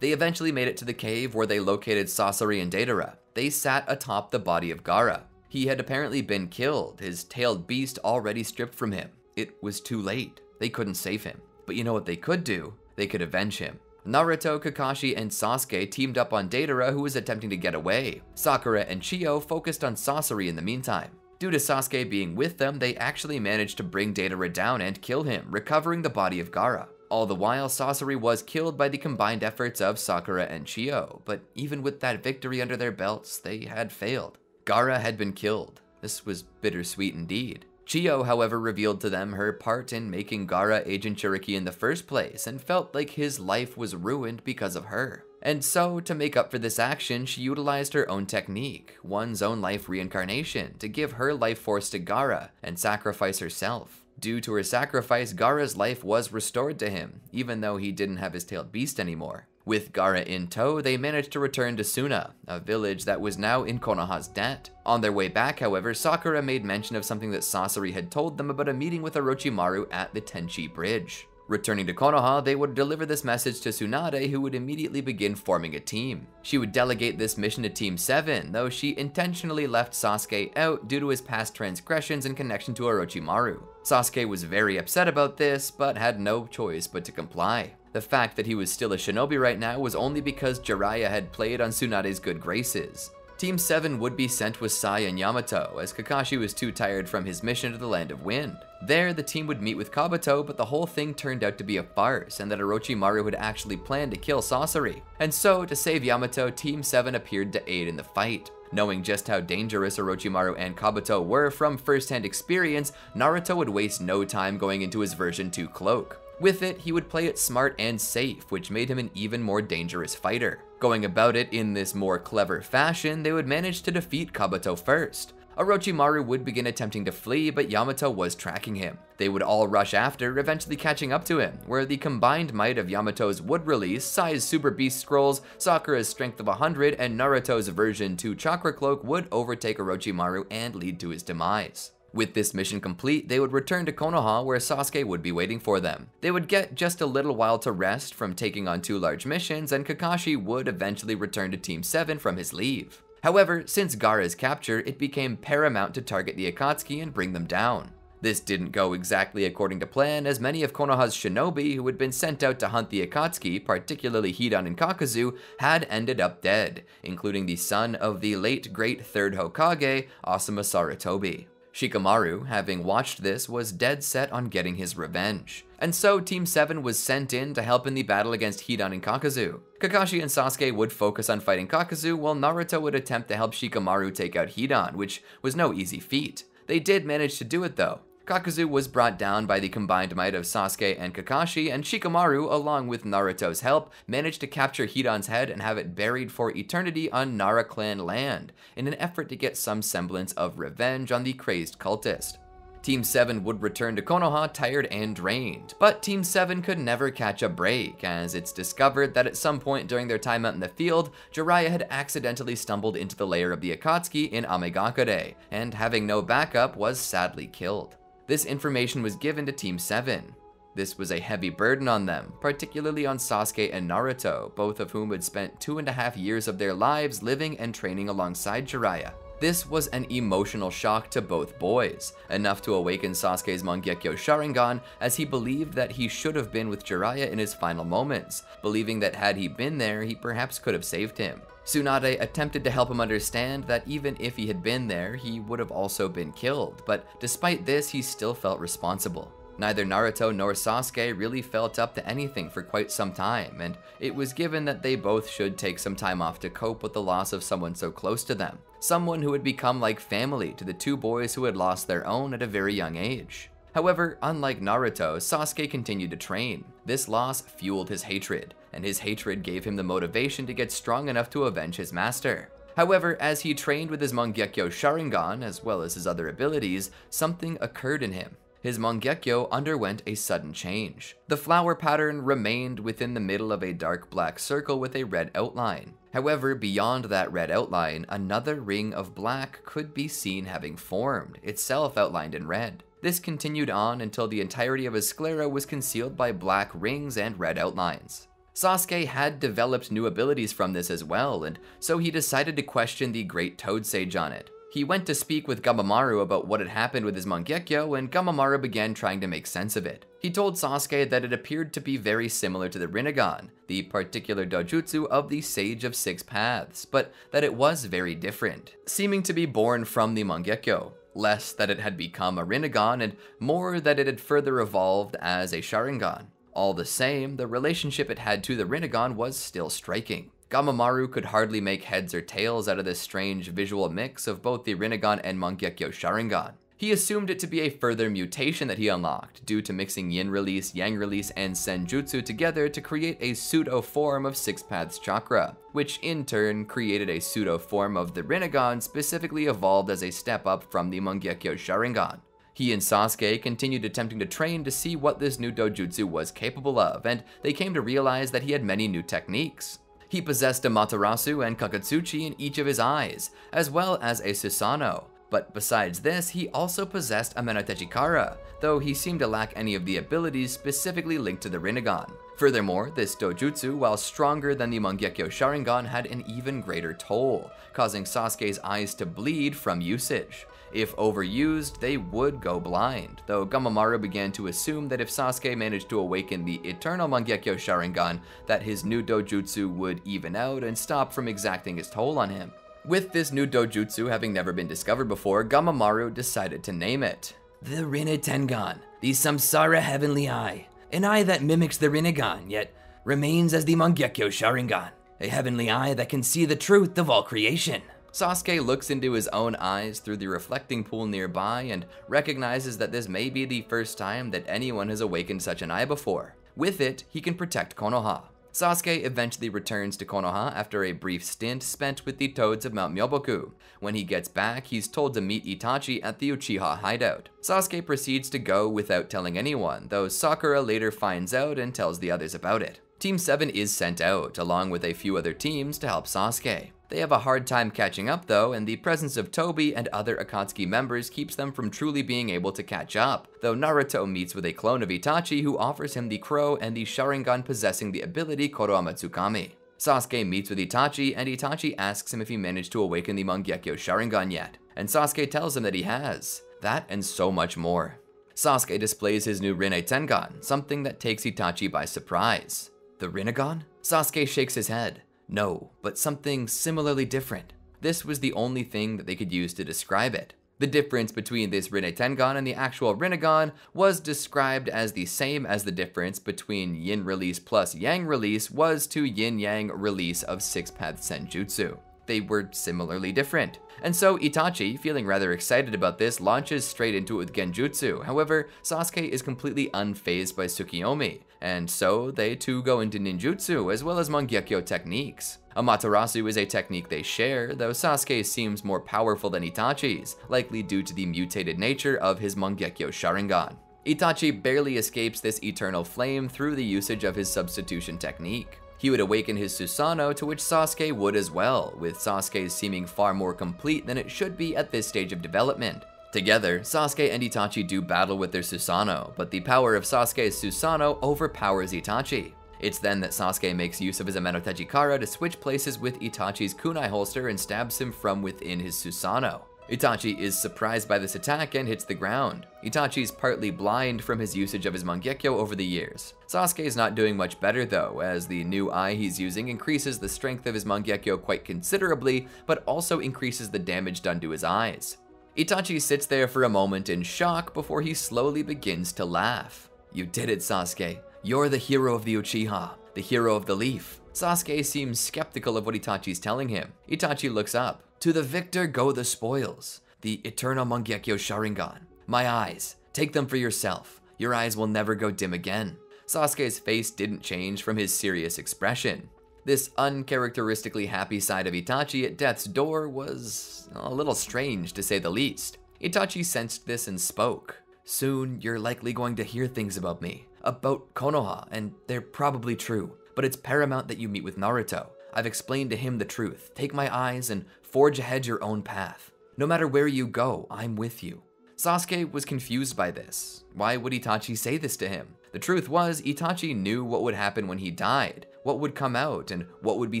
They eventually made it to the cave where they located Sasori and Deidara. They sat atop the body of Gaara. He had apparently been killed, his tailed beast already stripped from him. It was too late. They couldn't save him. But you know what they could do? They could avenge him. Naruto, Kakashi, and Sasuke teamed up on Deidara, who was attempting to get away. Sakura and Chiyo focused on Sasori in the meantime. Due to Sasuke being with them, they actually managed to bring Deidara down and kill him, recovering the body of Gaara. All the while, Sasori was killed by the combined efforts of Sakura and Chiyo, but even with that victory under their belts, they had failed. Gaara had been killed. This was bittersweet indeed. Chiyo, however, revealed to them her part in making Gaara a Jinchuriki in the first place and felt like his life was ruined because of her. And so, to make up for this action, she utilized her own technique, one's own life reincarnation, to give her life force to Gaara and sacrifice herself. Due to her sacrifice, Gaara's life was restored to him, even though he didn't have his tailed beast anymore. With Gaara in tow, they managed to return to Suna, a village that was now in Konoha's debt. On their way back, however, Sakura made mention of something that Sasori had told them about a meeting with Orochimaru at the Tenchi Bridge. Returning to Konoha, they would deliver this message to Tsunade, who would immediately begin forming a team. She would delegate this mission to Team 7, though she intentionally left Sasuke out due to his past transgressions in connection to Orochimaru. Sasuke was very upset about this, but had no choice but to comply. The fact that he was still a shinobi right now was only because Jiraiya had played on Tsunade's good graces. Team 7 would be sent with Sai and Yamato, as Kakashi was too tired from his mission to the Land of Wind. There, the team would meet with Kabuto, but the whole thing turned out to be a farce, and that Orochimaru had actually planned to kill Sasori. And so, to save Yamato, Team 7 appeared to aid in the fight. Knowing just how dangerous Orochimaru and Kabuto were from first-hand experience, Naruto would waste no time going into his version 2 cloak. With it, he would play it smart and safe, which made him an even more dangerous fighter. Going about it in this more clever fashion, they would manage to defeat Kabuto first. Orochimaru would begin attempting to flee, but Yamato was tracking him. They would all rush after, eventually catching up to him, where the combined might of Yamato's would release, Sai's Super Beast Scrolls, Sakura's Strength of 100, and Naruto's version 2 Chakra Cloak would overtake Orochimaru and lead to his demise. With this mission complete, they would return to Konoha, where Sasuke would be waiting for them. They would get just a little while to rest from taking on 2 large missions, and Kakashi would eventually return to Team 7 from his leave. However, since Gaara's capture, it became paramount to target the Akatsuki and bring them down. This didn't go exactly according to plan, as many of Konoha's shinobi who had been sent out to hunt the Akatsuki, particularly Hidan and Kakuzu, had ended up dead, including the son of the late great 3rd Hokage, Asuma Sarutobi. Shikamaru, having watched this, was dead set on getting his revenge. And so Team 7 was sent in to help in the battle against Hidan and Kakuzu. Kakashi and Sasuke would focus on fighting Kakuzu, while Naruto would attempt to help Shikamaru take out Hidan, which was no easy feat. They did manage to do it though. Kakuzu was brought down by the combined might of Sasuke and Kakashi, and Shikamaru, along with Naruto's help, managed to capture Hidan's head and have it buried for eternity on Nara clan land, in an effort to get some semblance of revenge on the crazed cultist. Team 7 would return to Konoha tired and drained, but Team 7 could never catch a break, as it's discovered that at some point during their time out in the field, Jiraiya had accidentally stumbled into the lair of the Akatsuki in Amegakure, and having no backup was sadly killed. This information was given to Team 7. This was a heavy burden on them, particularly on Sasuke and Naruto, both of whom had spent 2.5 years of their lives living and training alongside Jiraiya. This was an emotional shock to both boys, enough to awaken Sasuke's Mangekyo Sharingan, as he believed that he should have been with Jiraiya in his final moments, believing that had he been there, he perhaps could have saved him. Tsunade attempted to help him understand that even if he had been there, he would have also been killed, but despite this, he still felt responsible. Neither Naruto nor Sasuke really felt up to anything for quite some time, and it was given that they both should take some time off to cope with the loss of someone so close to them, someone who had become like family to the 2 boys who had lost their own at a very young age. However, unlike Naruto, Sasuke continued to train. This loss fueled his hatred, and his hatred gave him the motivation to get strong enough to avenge his master. However, as he trained with his Mangekyo Sharingan, as well as his other abilities, something occurred in him. His Mangekyo underwent a sudden change. The flower pattern remained within the middle of a dark black circle with a red outline. However, beyond that red outline, another ring of black could be seen having formed, itself outlined in red. This continued on until the entirety of his sclera was concealed by black rings and red outlines. Sasuke had developed new abilities from this as well, and so he decided to question the Great Toad Sage on it. He went to speak with Gamamaru about what had happened with his Mangekyo, and Gamamaru began trying to make sense of it. He told Sasuke that it appeared to be very similar to the Rinnegan, the particular dojutsu of the Sage of Six Paths, but that it was very different, seeming to be born from the Mangekyo, less that it had become a Rinnegan and more that it had further evolved as a Sharingan. All the same, the relationship it had to the Rinnegan was still striking. Gamamaru could hardly make heads or tails out of this strange visual mix of both the Rinnegan and Mangekyo Sharingan. He assumed it to be a further mutation that he unlocked, due to mixing Yin Release, Yang Release, and Senjutsu together to create a pseudo-form of Six Paths Chakra, which in turn created a pseudo-form of the Rinnegan specifically evolved as a step up from the Mangekyo Sharingan. He and Sasuke continued attempting to train to see what this new dojutsu was capable of, and they came to realize that he had many new techniques. He possessed a Matarasu and Kakatsuchi in each of his eyes, as well as a Susanoo. But besides this, he also possessed a Menotechikara, though he seemed to lack any of the abilities specifically linked to the Rinnegan. Furthermore, this dojutsu, while stronger than the Mangekyo Sharingan, had an even greater toll, causing Sasuke's eyes to bleed from usage. If overused, they would go blind, though Gamamaru began to assume that if Sasuke managed to awaken the eternal Mangekyo Sharingan, that his new dojutsu would even out and stop from exacting its toll on him. With this new dojutsu having never been discovered before, Gamamaru decided to name it the Rinnetengan, the Samsara Heavenly Eye, an eye that mimics the Rinnegan, yet remains as the Mangekyo Sharingan, a heavenly eye that can see the truth of all creation. Sasuke looks into his own eyes through the reflecting pool nearby and recognizes that this may be the first time that anyone has awakened such an eye before. With it, he can protect Konoha. Sasuke eventually returns to Konoha after a brief stint spent with the Toads of Mount Myoboku. When he gets back, he's told to meet Itachi at the Uchiha hideout. Sasuke proceeds to go without telling anyone, though Sakura later finds out and tells the others about it. Team 7 is sent out, along with a few other teams to help Sasuke. They have a hard time catching up though, and the presence of Tobi and other Akatsuki members keeps them from truly being able to catch up, though Naruto meets with a clone of Itachi who offers him the Crow and the Sharingan possessing the ability Konohama Tsukami. Sasuke meets with Itachi, and Itachi asks him if he managed to awaken the Mangekyo Sharingan yet, and Sasuke tells him that he has. That and so much more. Sasuke displays his new Rinnetengan, something that takes Itachi by surprise. The Rinnegan? Sasuke shakes his head. No, but something similarly different. This was the only thing that they could use to describe it. The difference between this Rinnetengan and the actual Rinnegan was described as the same as the difference between Yin Release plus Yang Release was to Yin Yang Release of Six Path Senjutsu. They were similarly different. And so Itachi, feeling rather excited about this, launches straight into it with Genjutsu. However, Sasuke is completely unfazed by Tsukiyomi, and so they too go into ninjutsu as well as Mangekyo techniques. Amaterasu is a technique they share, though Sasuke seems more powerful than Itachi's, likely due to the mutated nature of his Mangekyo Sharingan. Itachi barely escapes this eternal flame through the usage of his substitution technique. He would awaken his Susanoo, to which Sasuke would as well, with Sasuke's seeming far more complete than it should be at this stage of development. Together, Sasuke and Itachi do battle with their Susanoo, but the power of Sasuke's Susanoo overpowers Itachi. It's then that Sasuke makes use of his Menotechikara to switch places with Itachi's kunai holster and stabs him from within his Susanoo. Itachi is surprised by this attack and hits the ground. Itachi's partly blind from his usage of his Mangekyo over the years. Sasuke is not doing much better though, as the new eye he's using increases the strength of his Mangekyo quite considerably, but also increases the damage done to his eyes. Itachi sits there for a moment in shock before he slowly begins to laugh. "You did it, Sasuke. You're the hero of the Uchiha, the hero of the leaf." Sasuke seems skeptical of what Itachi's telling him. Itachi looks up. "To the victor go the spoils, the eternal Mangekyo Sharingan. My eyes, take them for yourself. Your eyes will never go dim again." Sasuke's face didn't change from his serious expression. This uncharacteristically happy side of Itachi at death's door was a little strange to say the least. Itachi sensed this and spoke. "Soon you're likely going to hear things about me, about Konoha, and they're probably true. But it's paramount that you meet with Naruto. I've explained to him the truth. Take my eyes and forge ahead your own path. No matter where you go, I'm with you." Sasuke was confused by this. Why would Itachi say this to him? The truth was, Itachi knew what would happen when he died, what would come out, and what would be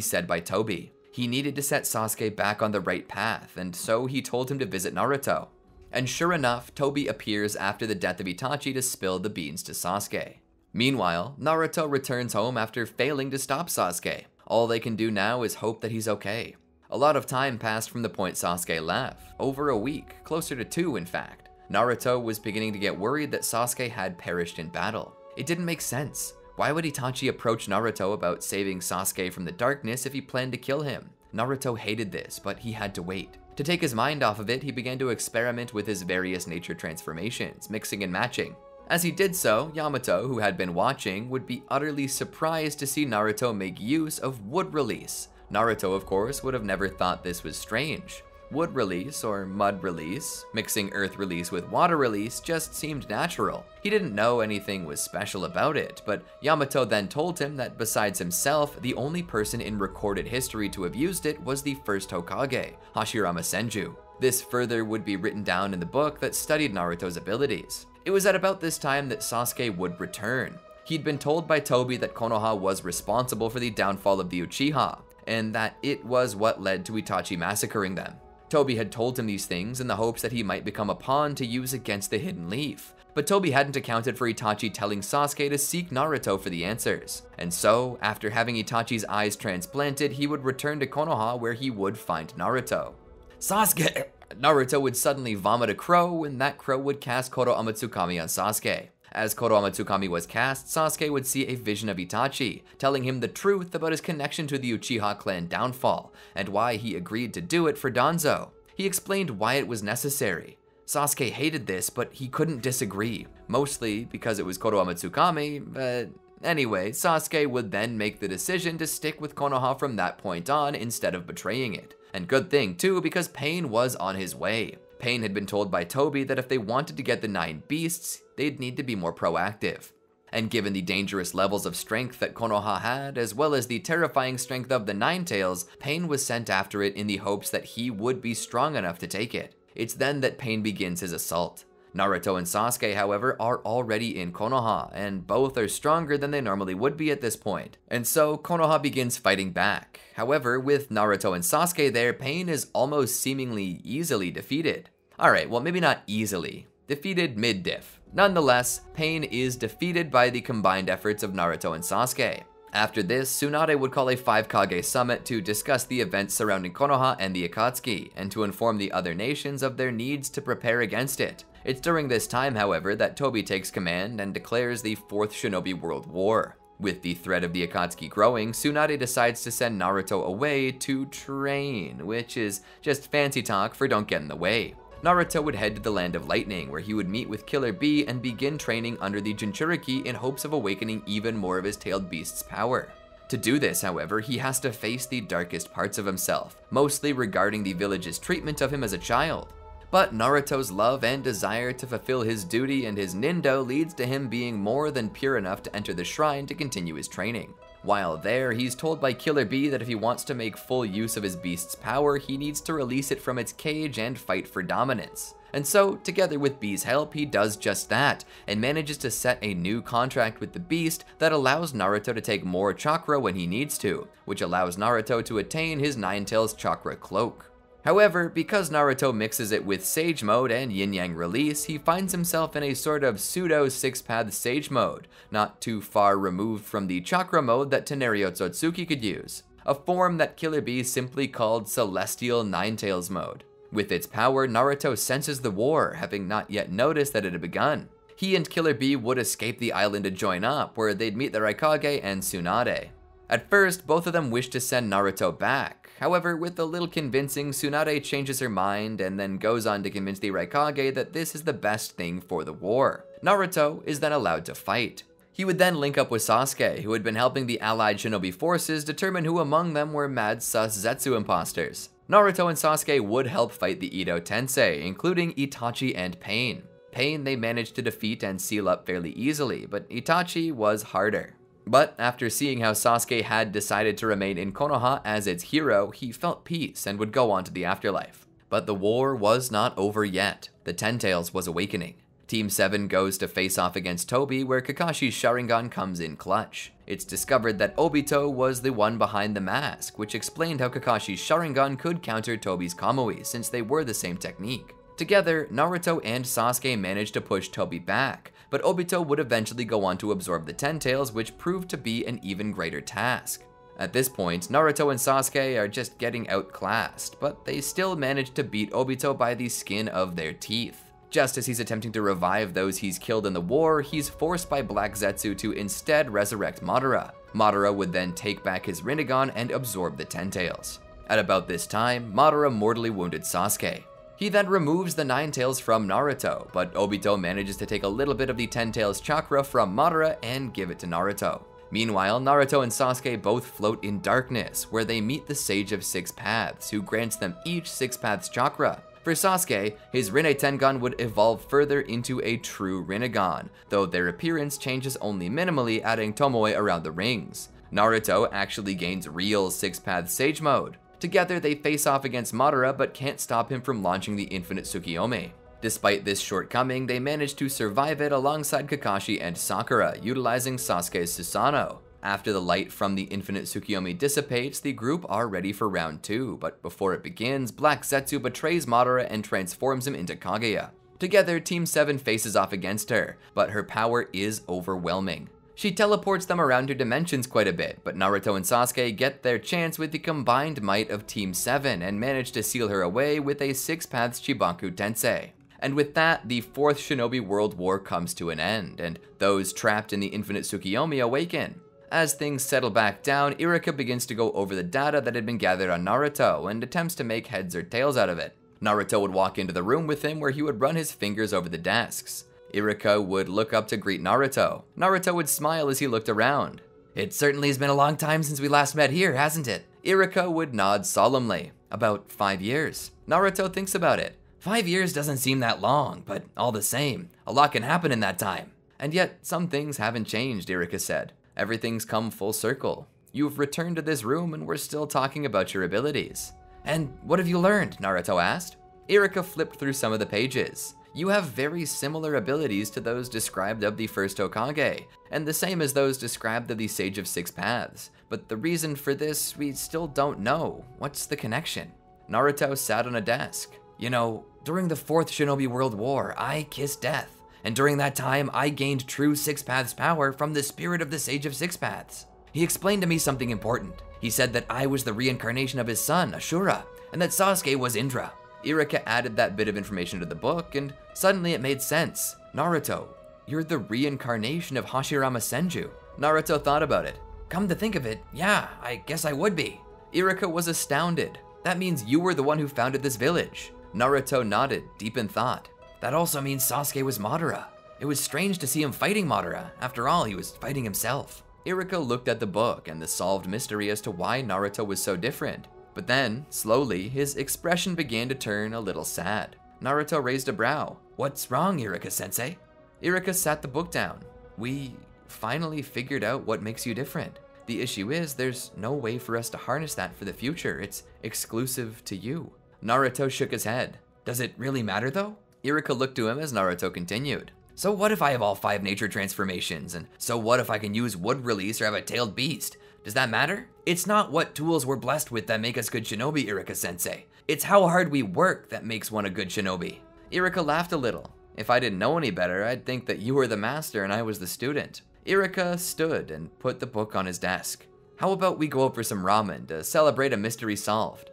said by Tobi. He needed to set Sasuke back on the right path, and so he told him to visit Naruto. And sure enough, Tobi appears after the death of Itachi to spill the beans to Sasuke. Meanwhile, Naruto returns home after failing to stop Sasuke. All they can do now is hope that he's okay. A lot of time passed from the point Sasuke left, over a week, closer to 2 in fact. Naruto was beginning to get worried that Sasuke had perished in battle. It didn't make sense. Why would Itachi approach Naruto about saving Sasuke from the darkness if he planned to kill him? Naruto hated this, but he had to wait. To take his mind off of it, he began to experiment with his various nature transformations, mixing and matching. As he did so, Yamato, who had been watching, would be utterly surprised to see Naruto make use of wood release. Naruto, of course, would have never thought this was strange. Wood release, or mud release, mixing earth release with water release, just seemed natural. He didn't know anything was special about it, but Yamato then told him that besides himself, the only person in recorded history to have used it was the first Hokage, Hashirama Senju. This further would be written down in the book that studied Naruto's abilities. It was at about this time that Sasuke would return. He'd been told by Tobi that Konoha was responsible for the downfall of the Uchiha, and that it was what led to Itachi massacring them. Tobi had told him these things in the hopes that he might become a pawn to use against the Hidden Leaf. But Tobi hadn't accounted for Itachi telling Sasuke to seek Naruto for the answers. And so, after having Itachi's eyes transplanted, he would return to Konoha where he would find Naruto. Sasuke! Naruto would suddenly vomit a crow, and that crow would cast Kodo Amatsukami on Sasuke. As Kodo Amatsukami was cast, Sasuke would see a vision of Itachi, telling him the truth about his connection to the Uchiha clan downfall, and why he agreed to do it for Danzo. He explained why it was necessary. Sasuke hated this, but he couldn't disagree, mostly because it was Kodo Amatsukami, but anyway, Sasuke would then make the decision to stick with Konoha from that point on instead of betraying it. And good thing too, because Pain was on his way. Pain had been told by Tobi that if they wanted to get the 9 beasts, they'd need to be more proactive. And given the dangerous levels of strength that Konoha had, as well as the terrifying strength of the Nine Tails, Pain was sent after it in the hopes that he would be strong enough to take it. It's then that Pain begins his assault. Naruto and Sasuke, however, are already in Konoha, and both are stronger than they normally would be at this point. And so, Konoha begins fighting back. However, with Naruto and Sasuke there, Pain is almost seemingly easily defeated. Alright, well maybe not easily. Defeated mid-diff. Nonetheless, Pain is defeated by the combined efforts of Naruto and Sasuke. After this, Tsunade would call a 5 Kage summit to discuss the events surrounding Konoha and the Akatsuki, and to inform the other nations of their needs to prepare against it. It's during this time, however, that Tobi takes command and declares the 4th Shinobi World War. With the threat of the Akatsuki growing, Tsunade decides to send Naruto away to train, which is just fancy talk for don't get in the way. Naruto would head to the Land of Lightning, where he would meet with Killer Bee and begin training under the Jinchuriki in hopes of awakening even more of his tailed beast's power. To do this, however, he has to face the darkest parts of himself, mostly regarding the village's treatment of him as a child. But Naruto's love and desire to fulfill his duty and his nindo leads to him being more than pure enough to enter the shrine to continue his training. While there, he's told by Killer Bee that if he wants to make full use of his beast's power, he needs to release it from its cage and fight for dominance. And so, together with Bee's help, he does just that, and manages to set a new contract with the beast that allows Naruto to take more chakra when he needs to, which allows Naruto to attain his Nine Tails chakra cloak. However, because Naruto mixes it with Sage Mode and Yin Yang Release, he finds himself in a sort of pseudo 6-path Sage Mode, not too far removed from the Chakra Mode that Tenario Otsutsuki could use, a form that Killer Bee simply called Celestial Nine Tails Mode. With its power, Naruto senses the war, having not yet noticed that it had begun. He and Killer Bee would escape the island to join up, where they'd meet the Raikage and Tsunade. At first, both of them wish to send Naruto back. However, with a little convincing, Tsunade changes her mind and then goes on to convince the Raikage that this is the best thing for the war. Naruto is then allowed to fight. He would then link up with Sasuke, who had been helping the allied shinobi forces determine who among them were mad sus Zetsu imposters. Naruto and Sasuke would help fight the Edo Tensei, including Itachi and Pain. Pain they managed to defeat and seal up fairly easily, but Itachi was harder. But after seeing how Sasuke had decided to remain in Konoha as its hero, he felt peace and would go on to the afterlife. But the war was not over yet. The Ten Tails was awakening. Team 7 goes to face off against Tobi, where Kakashi's Sharingan comes in clutch. It's discovered that Obito was the one behind the mask, which explained how Kakashi's Sharingan could counter Tobi's Kamui, since they were the same technique. Together, Naruto and Sasuke managed to push Tobi back, but Obito would eventually go on to absorb the Ten Tails, which proved to be an even greater task. At this point, Naruto and Sasuke are just getting outclassed, but they still managed to beat Obito by the skin of their teeth. Just as he's attempting to revive those he's killed in the war, he's forced by Black Zetsu to instead resurrect Madara. Madara would then take back his Rinnegan and absorb the Ten Tails. At about this time, Madara mortally wounded Sasuke. He then removes the Nine Tails from Naruto, but Obito manages to take a little bit of the Ten Tails chakra from Madara and give it to Naruto. Meanwhile, Naruto and Sasuke both float in darkness, where they meet the Sage of Six Paths, who grants them each Six Paths chakra. For Sasuke, his Rinne Tengan would evolve further into a true Rinnegan, though their appearance changes only minimally, adding Tomoe around the rings. Naruto actually gains real Six Paths Sage mode. Together, they face off against Madara, but can't stop him from launching the Infinite Tsukiyomi. Despite this shortcoming, they manage to survive it alongside Kakashi and Sakura, utilizing Sasuke's Susanoo. After the light from the Infinite Tsukiyomi dissipates, the group are ready for round 2, but before it begins, Black Zetsu betrays Madara and transforms him into Kaguya. Together, Team 7 faces off against her, but her power is overwhelming. She teleports them around her dimensions quite a bit, but Naruto and Sasuke get their chance with the combined might of Team 7 and manage to seal her away with a Six Paths Chibaku Tensei. And with that, the 4th Shinobi World War comes to an end, and those trapped in the Infinite Tsukiyomi awaken. As things settle back down, Iruka begins to go over the data that had been gathered on Naruto and attempts to make heads or tails out of it. Naruto would walk into the room with him where he would run his fingers over the desks. Iruka would look up to greet Naruto. Naruto would smile as he looked around. "It certainly has been a long time since we last met here, hasn't it?" Iruka would nod solemnly. "About 5 years." Naruto thinks about it. 5 years doesn't seem that long, but all the same, a lot can happen in that time. "And yet, some things haven't changed," Iruka said. "Everything's come full circle. You've returned to this room and we're still talking about your abilities." "And what have you learned?" Naruto asked. Iruka flipped through some of the pages. "You have very similar abilities to those described of the first Hokage, and the same as those described of the Sage of Six Paths. But the reason for this, we still don't know. What's the connection?" Naruto sat on a desk. "You know, during the 4th Shinobi World War, I kissed death. And during that time, I gained true Six Paths power from the spirit of the Sage of Six Paths. He explained to me something important. He said that I was the reincarnation of his son, Ashura, and that Sasuke was Indra." Iruka added that bit of information to the book, and suddenly it made sense. "Naruto, you're the reincarnation of Hashirama Senju." Naruto thought about it. "Come to think of it, yeah, I guess I would be." Iruka was astounded. "That means you were the one who founded this village." Naruto nodded, deep in thought. "That also means Sasuke was Madara. It was strange to see him fighting Madara. After all, he was fighting himself." Iruka looked at the book and the solved mystery as to why Naruto was so different. But then, slowly, his expression began to turn a little sad. Naruto raised a brow. "What's wrong, Iruka-sensei?" Iruka sat the book down. "We finally figured out what makes you different. The issue is, there's no way for us to harness that for the future. It's exclusive to you." Naruto shook his head. "Does it really matter, though?" Iruka looked to him as Naruto continued. "So what if I have all 5 nature transformations? And so what if I can use wood release or have a tailed beast? Does that matter? It's not what tools we're blessed with that make us good shinobi, Iruka-sensei. It's how hard we work that makes one a good shinobi." Iruka laughed a little. "If I didn't know any better, I'd think that you were the master and I was the student." Iruka stood and put the book on his desk. "How about we go out for some ramen to celebrate a mystery solved?"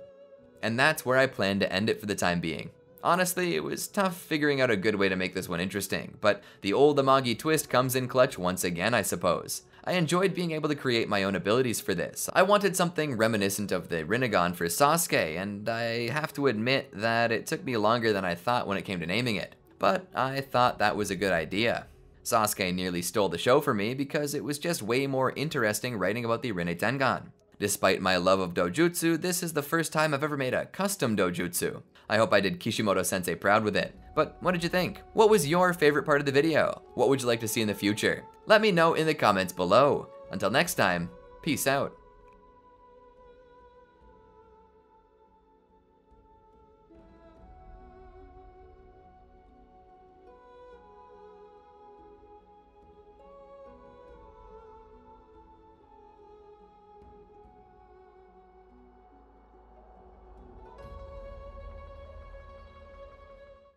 And that's where I plan to end it for the time being. Honestly, it was tough figuring out a good way to make this one interesting, but the old Amagi twist comes in clutch once again, I suppose. I enjoyed being able to create my own abilities for this. I wanted something reminiscent of the Rinnegan for Sasuke, and I have to admit that it took me longer than I thought when it came to naming it. But I thought that was a good idea. Sasuke nearly stole the show for me because it was just way more interesting writing about the Rinne Tengan. Despite my love of dojutsu, this is the first time I've ever made a custom dojutsu. I hope I did Kishimoto-sensei proud with it. But what did you think? What was your favorite part of the video? What would you like to see in the future? Let me know in the comments below. Until next time, peace out.